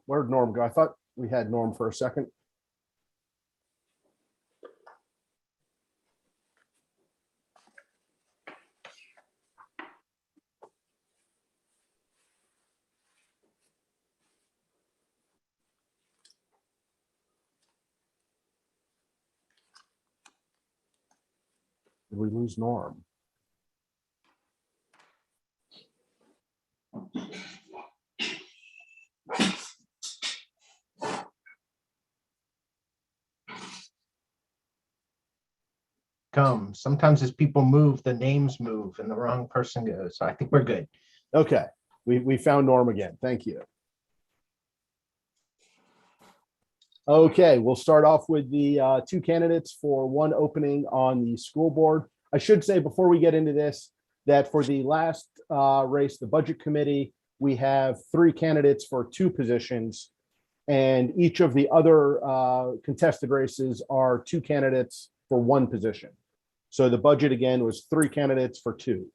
Speaker 1: Where'd Norm go? I thought we had Norm for a second. Did we lose Norm?
Speaker 2: Sometimes as people move, the names move and the wrong person goes. So I think we're good.
Speaker 1: Okay, we found Norm again. Thank you. Okay, we'll start off with the two candidates for one opening on the school board. I should say before we get into this, that for the last race, the budget committee, we have three candidates for two positions, and each of the other contested races are two candidates for one position. So the budget again was three candidates for two.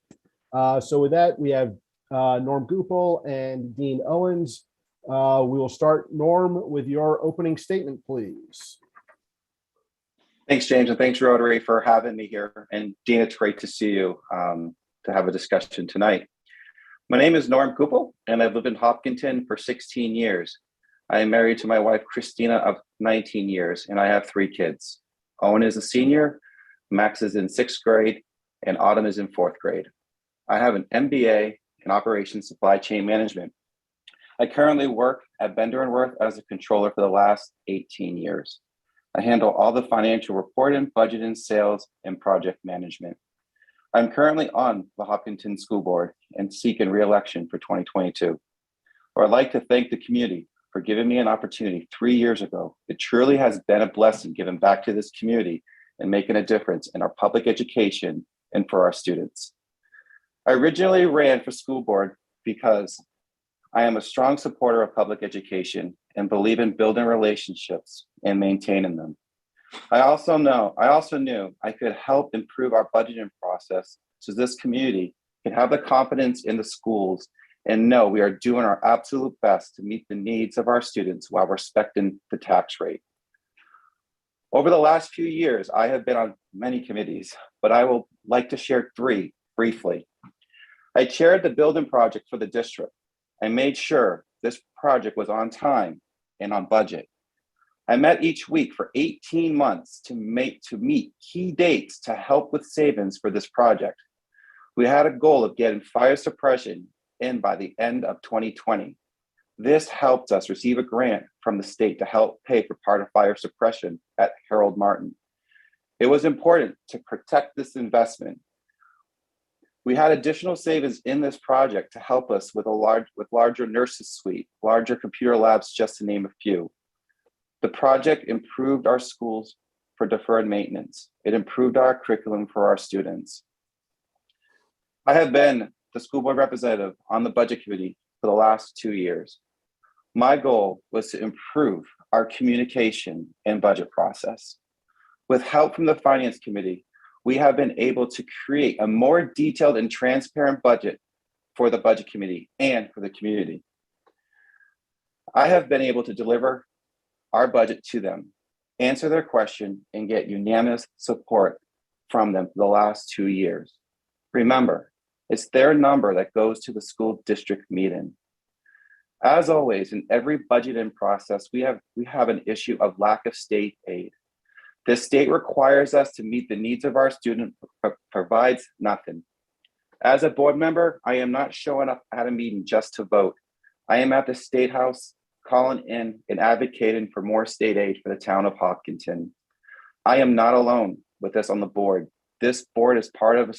Speaker 1: So with that, we have Norm Gupel and Dean Owens. We will start, Norm, with your opening statement, please.
Speaker 11: Thanks, James, and thanks, Rotary, for having me here. And Dean, it's great to see you to have a discussion tonight. My name is Norm Gupel, and I've lived in Hopkinton for 16 years. I am married to my wife, Christina, of 19 years, and I have three kids. Owen is a senior, Max is in 6th grade, and Autumn is in 4th grade. I have an MBA in Operations Supply Chain Management. I currently work at Bender & Worth as a controller for the last 18 years. I handle all the financial reporting, budget and sales, and project management. I'm currently on the Hopkinton School Board and seeking re-election for 2022. I'd like to thank the community for giving me an opportunity 3 years ago. It truly has been a blessing giving back to this community and making a difference in our public education and for our students. I originally ran for school board because I am a strong supporter of public education and believe in building relationships and maintaining them. I also knew I could help improve our budgeting process so this community can have the confidence in the schools and know we are doing our absolute best to meet the needs of our students while respecting the tax rate. Over the last few years, I have been on many committees, but I will like to share three briefly. I chaired the building project for the district. I made sure this project was on time and on budget. I met each week for 18 months to meet key dates to help with savings for this project. We had a goal of getting fire suppression in by the end of 2020. This helped us receive a grant from the state to help pay for part of fire suppression at Harold Martin. It was important to protect this investment. We had additional savings in this project to help us with larger nurses suite, larger computer labs, just to name a few. The project improved our schools for deferred maintenance. It improved our curriculum for our students. I have been the school board representative on the budget committee for the last 2 years. My goal was to improve our communication and budget process. With help from the finance committee, we have been able to create a more detailed and transparent budget for the budget committee and for the community. I have been able to deliver our budget to them, answer their question, and get unanimous support from them for the last 2 years. Remember, it's their number that goes to the school district meeting. As always, in every budgeting process, we have an issue of lack of state aid. The state requires us to meet the needs of our student, but provides nothing. As a board member, I am not showing up at a meeting just to vote. I am at the State House calling in and advocating for more state aid for the town of Hopkinton. I am not alone with this on the board. This board is part of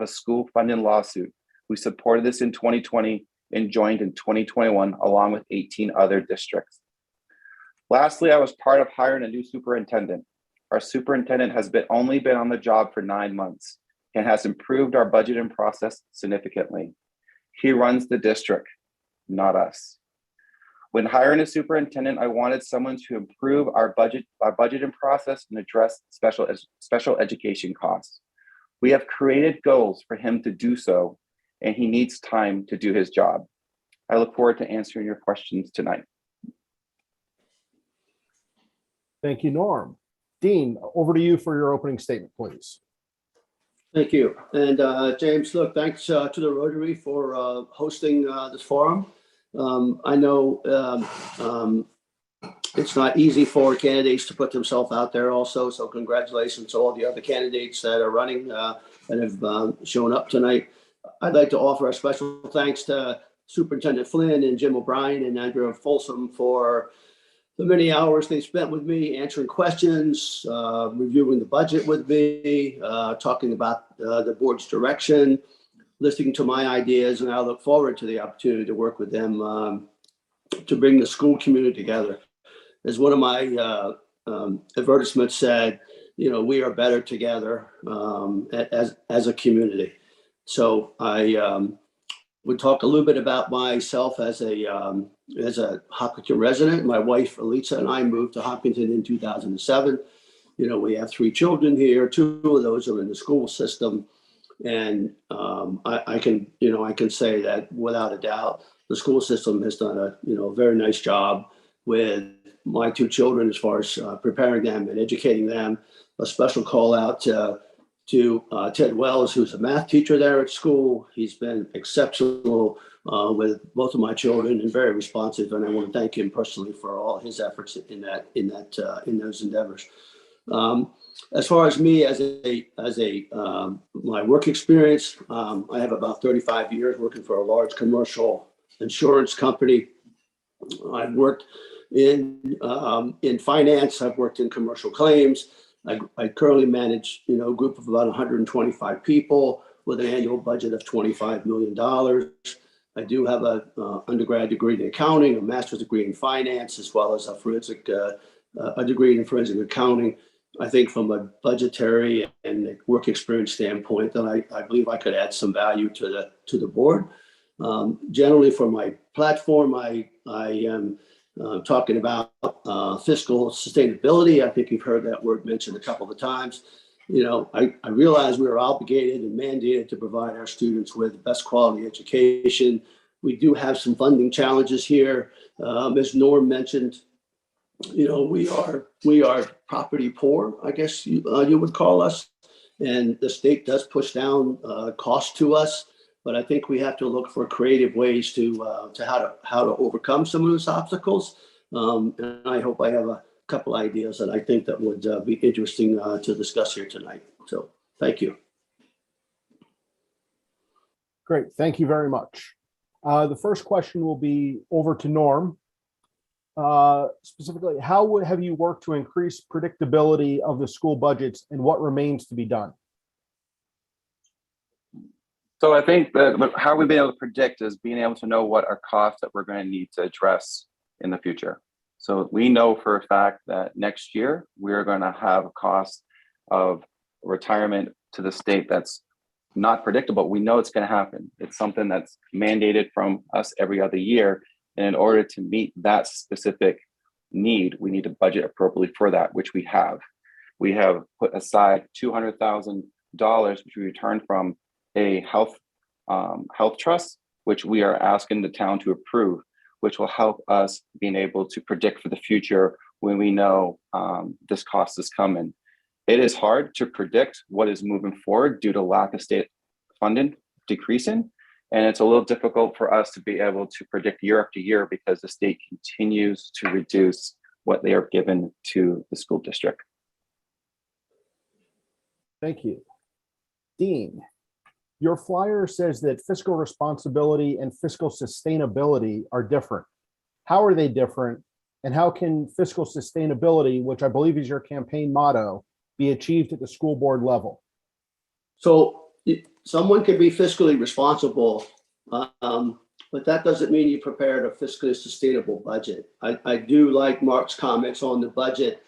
Speaker 11: a school funding lawsuit. We supported this in 2020 and joined in 2021 along with 18 other districts. Lastly, I was part of hiring a new superintendent. Our superintendent has only been on the job for 9 months and has improved our budgeting process significantly. He runs the district, not us. When hiring a superintendent, I wanted someone to improve our budgeting process and address special education costs. We have created goals for him to do so, and he needs time to do his job. I look forward to answering your questions tonight.
Speaker 1: Thank you, Norm. Dean, over to you for your opening statement, please.
Speaker 12: Thank you. And James, look, thanks to the Rotary for hosting this forum. I know it's not easy for candidates to put themselves out there also, so congratulations to all the other candidates that are running and have shown up tonight. I'd like to offer a special thanks to Superintendent Flynn and Jim O'Brien and Andrea Folsom for the many hours they spent with me answering questions, reviewing the budget with me, talking about the board's direction, listening to my ideas, and I look forward to the opportunity to work with them to bring the school community together. As one of my advertisements said, we are better together as a community. So I would talk a little bit about myself as a Hopkinton resident. My wife, Elisa, and I moved to Hopkinton in 2007. We have 3 children here. 2 of those are in the school system. And I can say that without a doubt, the school system has done a very nice job with my 2 children as far as preparing them and educating them. A special call out to Ted Wells, who's a math teacher there at school. He's been exceptional with both of my children and very responsive, and I want to thank him personally for all his efforts in those endeavors. As far as me as my work experience, I have about 35 years working for a large commercial insurance company. I've worked in finance. I've worked in commercial claims. I currently manage a group of about 125 people with an annual budget of $25 million. I do have an undergrad degree in accounting, a master's degree in finance, as well as a degree in forensic accounting. I think from a budgetary and work experience standpoint, that I believe I could add some value to the board. Generally, for my platform, I am talking about fiscal sustainability. I think you've heard that word mentioned a couple of times. I realize we are obligated and mandated to provide our students with the best quality education. We do have some funding challenges here. As Norm mentioned, we are property poor, I guess you would call us, and the state does push down costs to us. But I think we have to look for creative ways to how to overcome some of those obstacles. And I hope I have a couple ideas that I think that would be interesting to discuss here tonight. So thank you.
Speaker 1: Great. Thank you very much. The first question will be over to Norm. Specifically, how have you worked to increase predictability of the school budgets, and what remains to be done?
Speaker 11: So I think that how we've been able to predict is being able to know what our costs that we're going to need to address in the future. So we know for a fact that next year we're going to have a cost of retirement to the state that's not predictable. We know it's going to happen. It's something that's mandated from us every other year. And in order to meet that specific need, we need to budget appropriately for that, which we have. We have put aside $200,000, which we returned from a health trust, which we are asking the town to approve, which will help us being able to predict for the future when we know this cost is coming. It is hard to predict what is moving forward due to lack of state funding decreasing. And it's a little difficult for us to be able to predict year after year because the state continues to reduce what they are given to the school district.
Speaker 1: Thank you. Dean, your flyer says that fiscal responsibility and fiscal sustainability are different. How are they different? And how can fiscal sustainability, which I believe is your campaign motto, be achieved at the school board level?
Speaker 12: So someone can be fiscally responsible but that doesn't mean you prepared a fiscally sustainable budget. I do like Mark's comments on the budget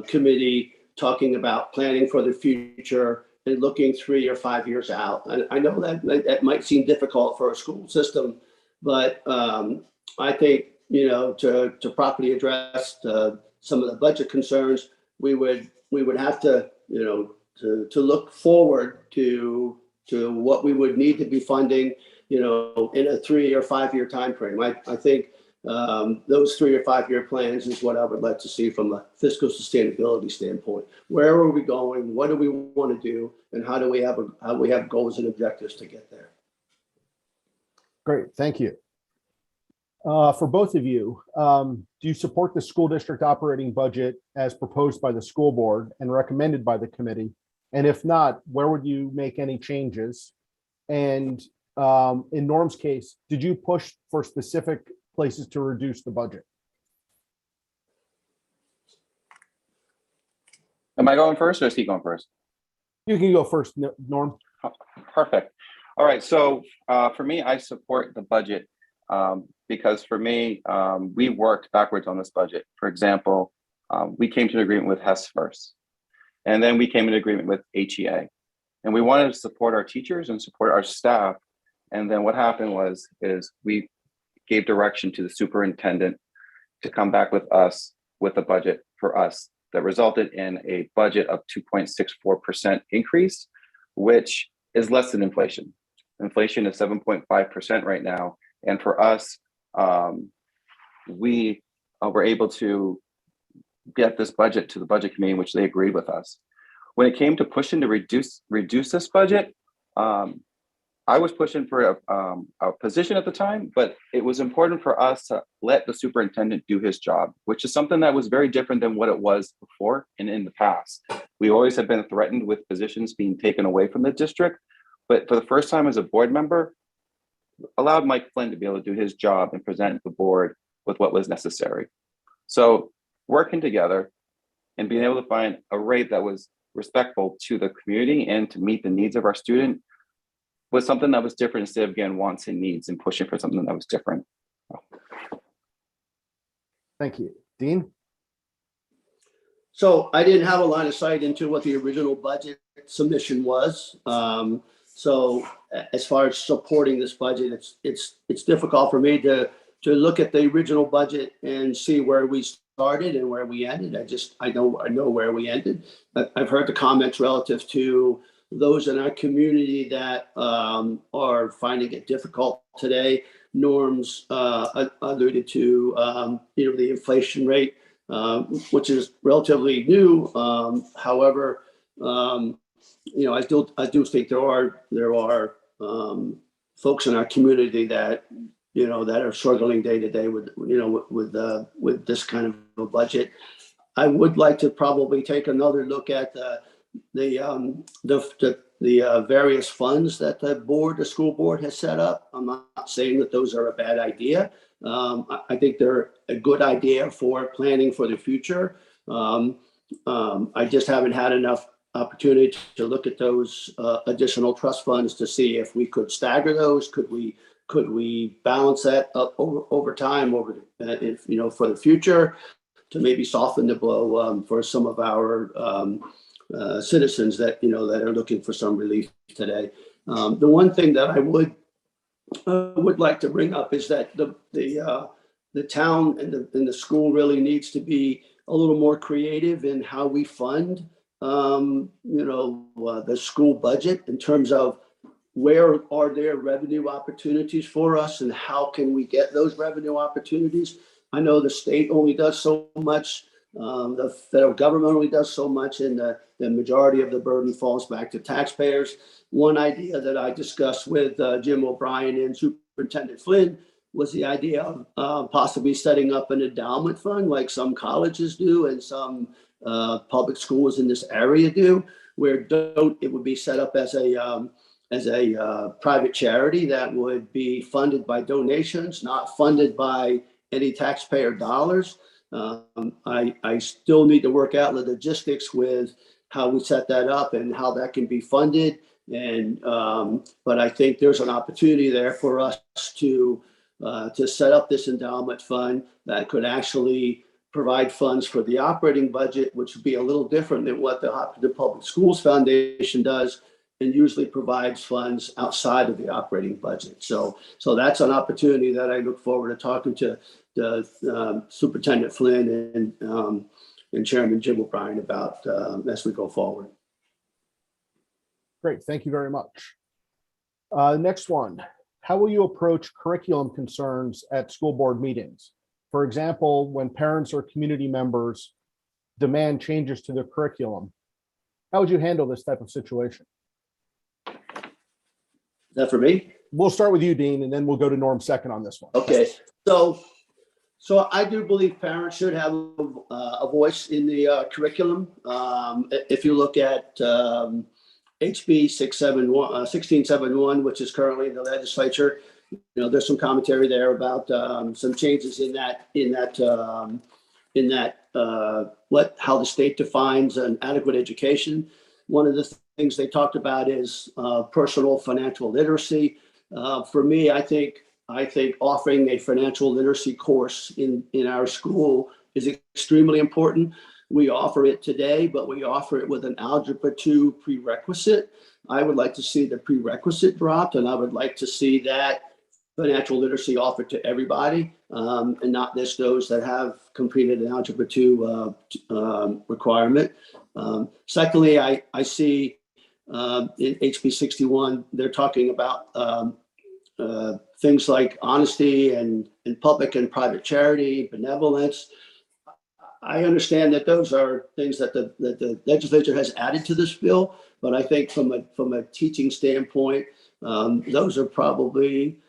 Speaker 12: committee talking about planning for the future and looking 3 or 5 years out. I know that might seem difficult for a school system, but I think, to properly address some of the budget concerns, we would have to, to look forward to what we would need to be funding, in a 3 or 5 year time frame. I think those 3 or 5 year plans is what I would like to see from a fiscal sustainability standpoint. Where are we going? What do we want to do? And how do we have goals and objectives to get there?
Speaker 1: Great, thank you. For both of you, do you support the school district operating budget as proposed by the school board and recommended by the committee? And if not, where would you make any changes? And in Norm's case, did you push for specific places to reduce the budget?
Speaker 11: Am I going first or is he going first?
Speaker 1: You can go first, Norm.
Speaker 11: Perfect. All right. So for me, I support the budget because for me, we worked backwards on this budget. For example, we came to an agreement with HES first, and then we came to an agreement with HEA. And we wanted to support our teachers and support our staff. And then what happened is we gave direction to the superintendent to come back with us with a budget for us that resulted in a budget of 2.64% increase, which is less than inflation. Inflation is 7.5% right now. And for us, we were able to get this budget to the budget committee, which they agreed with us. When it came to pushing to reduce this budget, I was pushing for a position at the time, but it was important for us to let the superintendent do his job, which is something that was very different than what it was before and in the past. We always have been threatened with positions being taken away from the district, but for the first time as a board member, allowed Mike Flynn to be able to do his job and present the board with what was necessary. So working together and being able to find a rate that was respectful to the community and to meet the needs of our student was something that was different instead of again wants and needs and pushing for something that was different.
Speaker 1: Thank you. Dean?
Speaker 12: So I didn't have a line of sight into what the original budget submission was. So as far as supporting this budget, it's difficult for me to look at the original budget and see where we started and where we ended. I know where we ended. I've heard the comments relative to those in our community that are finding it difficult today. Norm's alluded to the inflation rate, which is relatively new. However, I do think there are folks in our community that that are struggling day to day with this kind of a budget. I would like to probably take another look at the various funds that the school board has set up. I'm not saying that those are a bad idea. I think they're a good idea for planning for the future. I just haven't had enough opportunity to look at those additional trust funds to see if we could stagger those. Could we balance that up over time, for the future, to maybe soften the blow for some of our citizens that are looking for some relief today. The one thing that I would like to bring up is that the town and the school really needs to be a little more creative in how we fund the school budget in terms of where are there revenue opportunities for us and how can we get those revenue opportunities. I know the state only does so much, the federal government only does so much, and the majority of the burden falls back to taxpayers. One idea that I discussed with Jim O'Brien and Superintendent Flynn was the idea of possibly setting up an endowment fund like some colleges do and some public schools in this area do, where it would be set up as a private charity that would be funded by donations, not funded by any taxpayer dollars. I still need to work out the logistics with how we set that up and how that can be funded. But I think there's an opportunity there for us to set up this endowment fund that could actually provide funds for the operating budget, which would be a little different than what the Hopkinton Public Schools Foundation does, and usually provides funds outside of the operating budget. So that's an opportunity that I look forward to talking to Superintendent Flynn and Chairman Jim O'Brien about as we go forward.
Speaker 1: Great, thank you very much. Next one, how will you approach curriculum concerns at school board meetings? For example, when parents or community members demand changes to the curriculum, how would you handle this type of situation?
Speaker 12: Is that for me?
Speaker 1: We'll start with you, Dean, and then we'll go to Norm second on this one.
Speaker 12: Okay, so I do believe parents should have a voice in the curriculum. If you look at HB 1671, which is currently in the legislature, there's some commentary there about some changes how the state defines an adequate education. One of the things they talked about is personal financial literacy. For me, I think offering a financial literacy course in our school is extremely important. We offer it today, but we offer it with an Algebra 2 prerequisite. I would like to see the prerequisite dropped, and I would like to see that financial literacy offered to everybody, and not just those that have completed an Algebra 2 requirement. Secondly, I see in HB 61, they're talking about things like honesty and public and private charity, benevolence. I understand that those are things that the legislature has added to this bill, but I think from a teaching standpoint, those are probably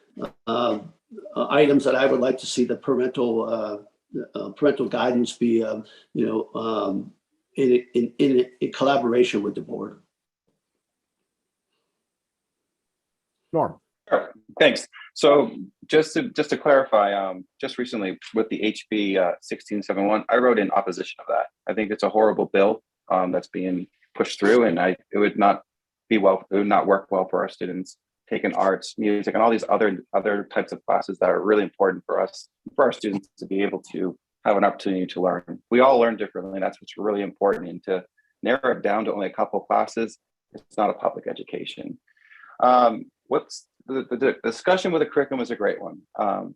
Speaker 12: items that I would like to see the parental guidance be, in collaboration with the board.
Speaker 1: Norm.
Speaker 11: Sure. Thanks. So just to clarify, just recently with the HB 1671, I wrote in opposition of that. I think it's a horrible bill that's being pushed through, and it would not work well for our students taking arts, music, and all these other types of classes that are really important for us, for our students to be able to have an opportunity to learn. We all learn differently, and that's what's really important. And to narrow it down to only a couple of classes, it's not a public education. What's the discussion with the curriculum is a great one.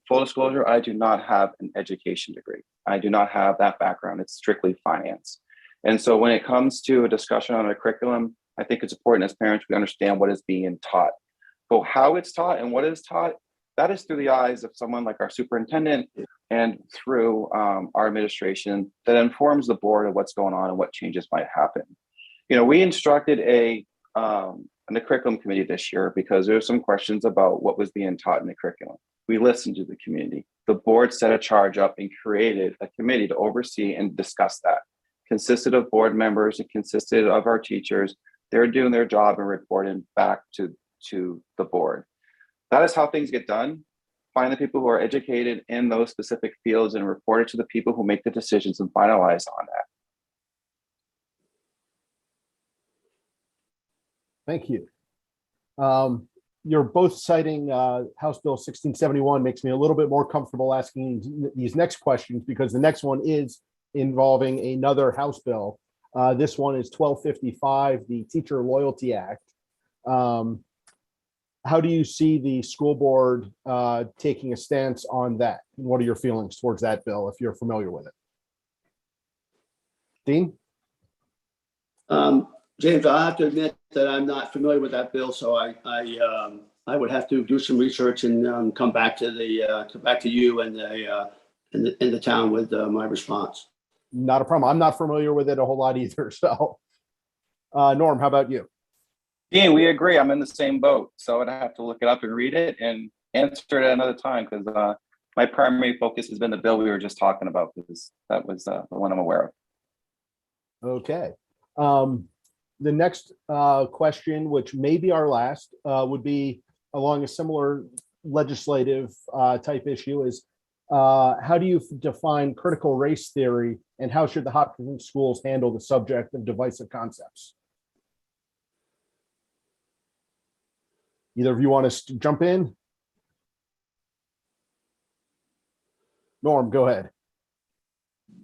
Speaker 11: Full disclosure, I do not have an education degree. I do not have that background. It's strictly finance. And so when it comes to a discussion on a curriculum, I think it's important as parents, we understand what is being taught. But how it's taught and what is taught, that is through the eyes of someone like our superintendent and through our administration that informs the board of what's going on and what changes might happen. We instructed the curriculum committee this year because there were some questions about what was being taught in the curriculum. We listened to the community. The board set a charge up and created a committee to oversee and discuss that. Consisted of board members, it consisted of our teachers. They're doing their job and reporting back to the board. That is how things get done. Find the people who are educated in those specific fields and report it to the people who make the decisions and finalize on that.
Speaker 1: Thank you. You're both citing House Bill 1671 makes me a little bit more comfortable asking these next questions because the next one is involving another House bill. This one is 1255, the Teacher Loyalty Act. How do you see the school board taking a stance on that? What are your feelings towards that bill if you're familiar with it? Dean?
Speaker 12: James, I have to admit that I'm not familiar with that bill, so I would have to do some research and come back to you and the town with my response.
Speaker 1: Not a problem. I'm not familiar with it a whole lot either. So, Norm, how about you?
Speaker 11: Dean, we agree. I'm in the same boat, so I'd have to look it up and read it and answer it at another time because my primary focus has been the bill we were just talking about because that was the one I'm aware of.
Speaker 1: Okay. The next question, which may be our last, would be along a similar legislative type issue is how do you define critical race theory and how should the Hopkinton schools handle the subject of divisive concepts? Either of you want to jump in? Norm, go ahead.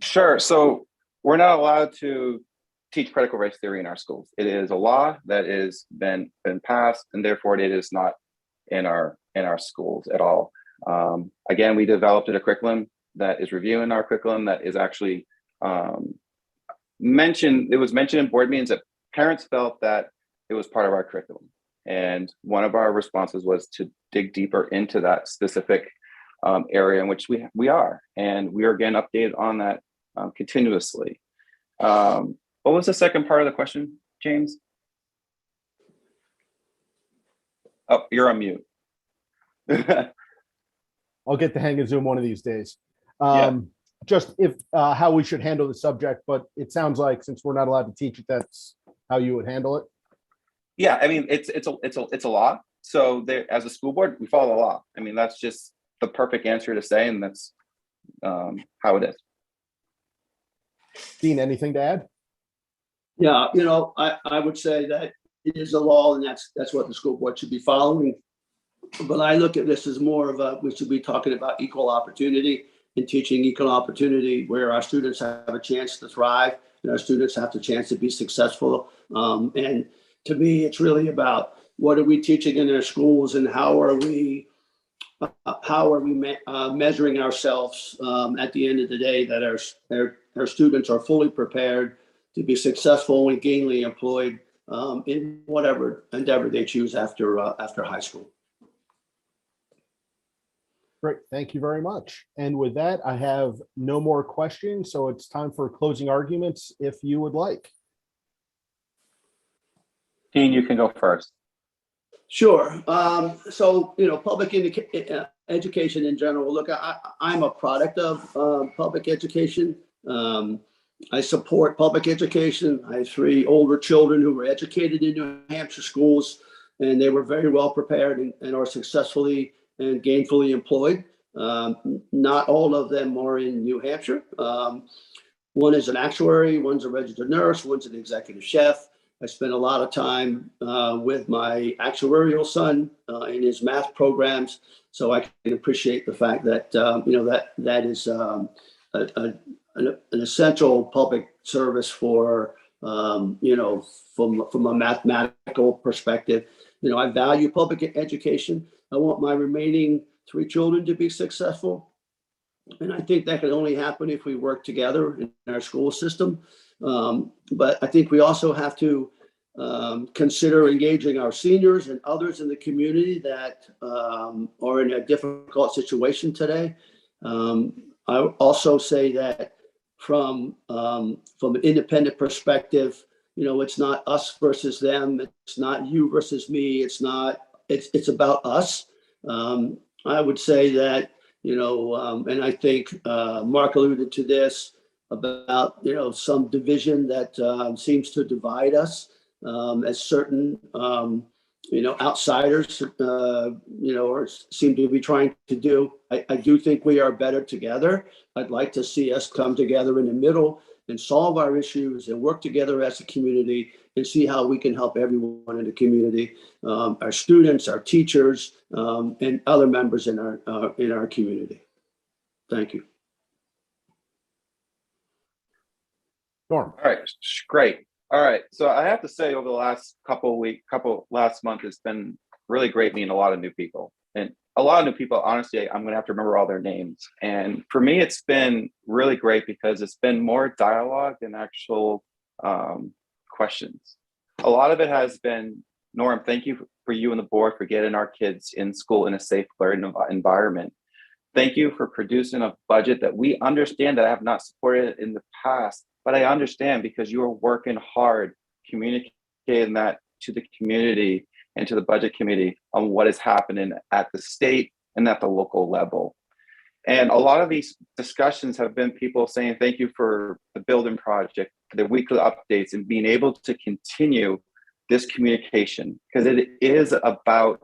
Speaker 11: Sure. So we're not allowed to teach critical race theory in our schools. It is a law that is been passed, and therefore it is not in our schools at all. Again, we developed a curriculum that is reviewing our curriculum that is actually mentioned. It was mentioned in board meetings that parents felt that it was part of our curriculum. And one of our responses was to dig deeper into that specific area in which we are. And we are again updated on that continuously. What was the second part of the question, James? Oh, you're on mute.
Speaker 1: I'll get the hang of Zoom one of these days.
Speaker 11: Yeah.
Speaker 1: Just if how we should handle the subject, but it sounds like since we're not allowed to teach it, that's how you would handle it.
Speaker 11: Yeah, I mean, it's a law. So there, as a school board, we follow the law. I mean, that's just the perfect answer to say, and that's how it is.
Speaker 1: Dean, anything to add?
Speaker 12: Yeah, I would say that it is a law, and that's what the school board should be following. But I look at this as more of we should be talking about equal opportunity and teaching equal opportunity where our students have a chance to thrive and our students have the chance to be successful. And to me, it's really about what are we teaching in our schools and how are we measuring ourselves at the end of the day that our students are fully prepared to be successful and gainfully employed in whatever endeavor they choose after high school.
Speaker 1: Great, thank you very much. And with that, I have no more questions, so it's time for closing arguments if you would like.
Speaker 11: Dean, you can go first.
Speaker 12: Sure. So, public education in general, look, I'm a product of public education. I support public education. I have 3 older children who were educated in New Hampshire schools, and they were very well prepared and are successfully and gainfully employed. Not all of them are in New Hampshire. One is an actuary, one's a registered nurse, one's an executive chef. I spent a lot of time with my actuarial son in his math programs, so I can appreciate the fact that that is an essential public service for from a mathematical perspective. I value public education. I want my remaining 3 children to be successful, and I think that can only happen if we work together in our school system. But I think we also have to consider engaging our seniors and others in the community that are in a difficult situation today. I would also say that from an independent perspective, it's not us versus them. It's not you versus me. It's about us. I would say that, and I think Mark alluded to this about, some division that seems to divide us as certain, outsiders, or seem to be trying to do. I do think we are better together. I'd like to see us come together in the middle and solve our issues and work together as a community and see how we can help everyone in the community, our students, our teachers, and other members in our community. Thank you.
Speaker 1: Norm.
Speaker 11: All right, great. All right, so I have to say over the last last month, it's been really great meeting a lot of new people. And a lot of new people, honestly, I'm gonna have to remember all their names. And for me, it's been really great because it's been more dialogue than actual questions. A lot of it has been, Norm, thank you for you and the board for getting our kids in school in a safe, learning environment. Thank you for producing a budget that we understand that I have not supported in the past, but I understand because you are working hard communicating that to the community and to the budget committee on what is happening at the state and at the local level. And a lot of these discussions have been people saying, thank you for the building project, the weekly updates, and being able to continue this communication, because it is about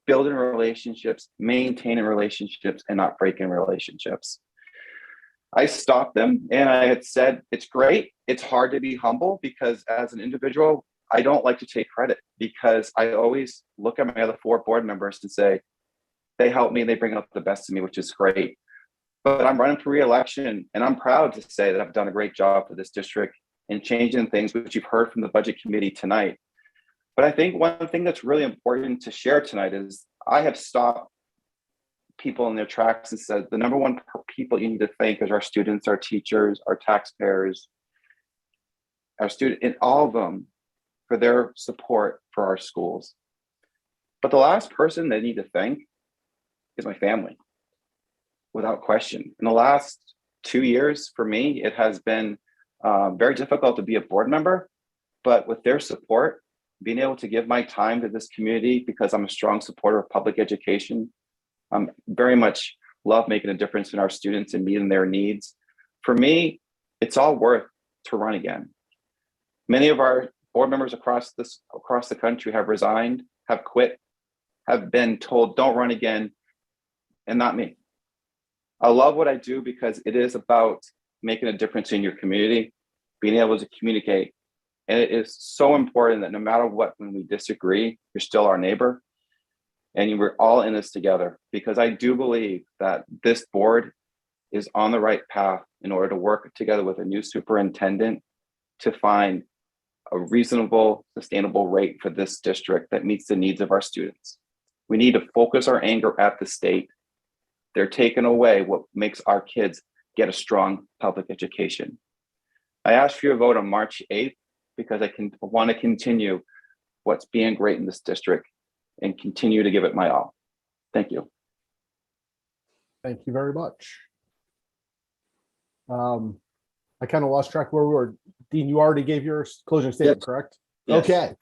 Speaker 11: building relationships, maintaining relationships, and not breaking relationships. I stopped them and I had said, it's great. It's hard to be humble because as an individual, I don't like to take credit because I always look at my other 4 board members and say, they help me, they bring out the best in me, which is great. But I'm running for re-election, and I'm proud to say that I've done a great job for this district in changing things, which you've heard from the budget committee tonight. But I think one thing that's really important to share tonight is I have stopped people in their tracks and said, the number one people you need to thank is our students, our teachers, our taxpayers, our student, and all of them for their support for our schools. But the last person they need to thank is my family, without question. In the last 2 years, for me, it has been very difficult to be a board member, but with their support, being able to give my time to this community because I'm a strong supporter of public education. I'm very much love making a difference in our students and meeting their needs. For me, it's all worth to run again. Many of our board members across the country have resigned, have quit, have been told don't run again, and not me. I love what I do because it is about making a difference in your community, being able to communicate. And it is so important that no matter what, when we disagree, you're still our neighbor and we're all in this together, because I do believe that this board is on the right path in order to work together with a new superintendent to find a reasonable, sustainable rate for this district that meets the needs of our students. We need to focus our anger at the state. They're taking away what makes our kids get a strong public education. I ask for your vote on March 8th because I want to continue what's being great in this district and continue to give it my all. Thank you.
Speaker 1: Thank you very much. I kind of lost track where we were. Dean, you already gave your closing statement,
Speaker 12: Yes.
Speaker 1: correct?
Speaker 12: Yes.
Speaker 1: Okay.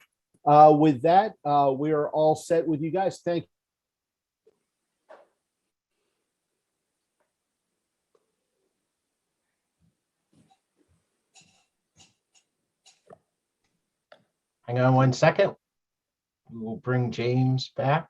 Speaker 1: With that, we are all set with you guys. Thank you.
Speaker 2: Hang on 1 second. We'll bring James back.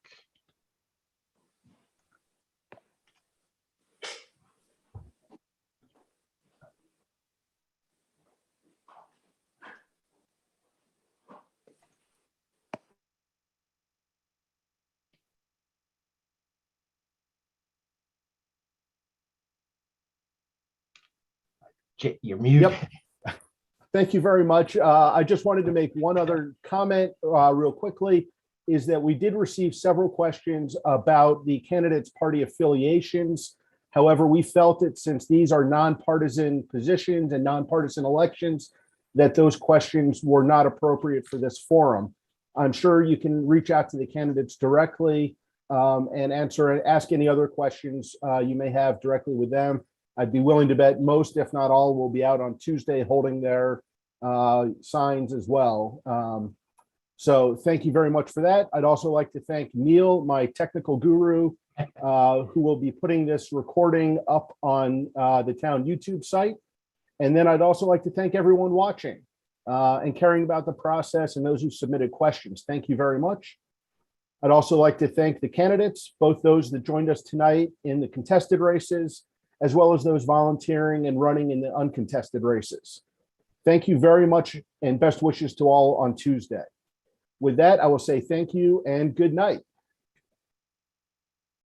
Speaker 2: You're muted.
Speaker 1: Yep. Thank you very much. I just wanted to make one other comment real quickly, is that we did receive several questions about the candidates' party affiliations. However, we felt that since these are nonpartisan positions and nonpartisan elections, that those questions were not appropriate for this forum. I'm sure you can reach out to the candidates directly and ask any other questions you may have directly with them. I'd be willing to bet most, if not all, will be out on Tuesday holding their signs as well. So thank you very much for that. I'd also like to thank Neil, my technical guru, who will be putting this recording up on the town YouTube site. And then I'd also like to thank everyone watching and caring about the process and those who submitted questions. Thank you very much. I'd also like to thank the candidates, both those that joined us tonight in the contested races, as well as those volunteering and running in the uncontested races. Thank you very much and best wishes to all on Tuesday. With that, I will say thank you and good night.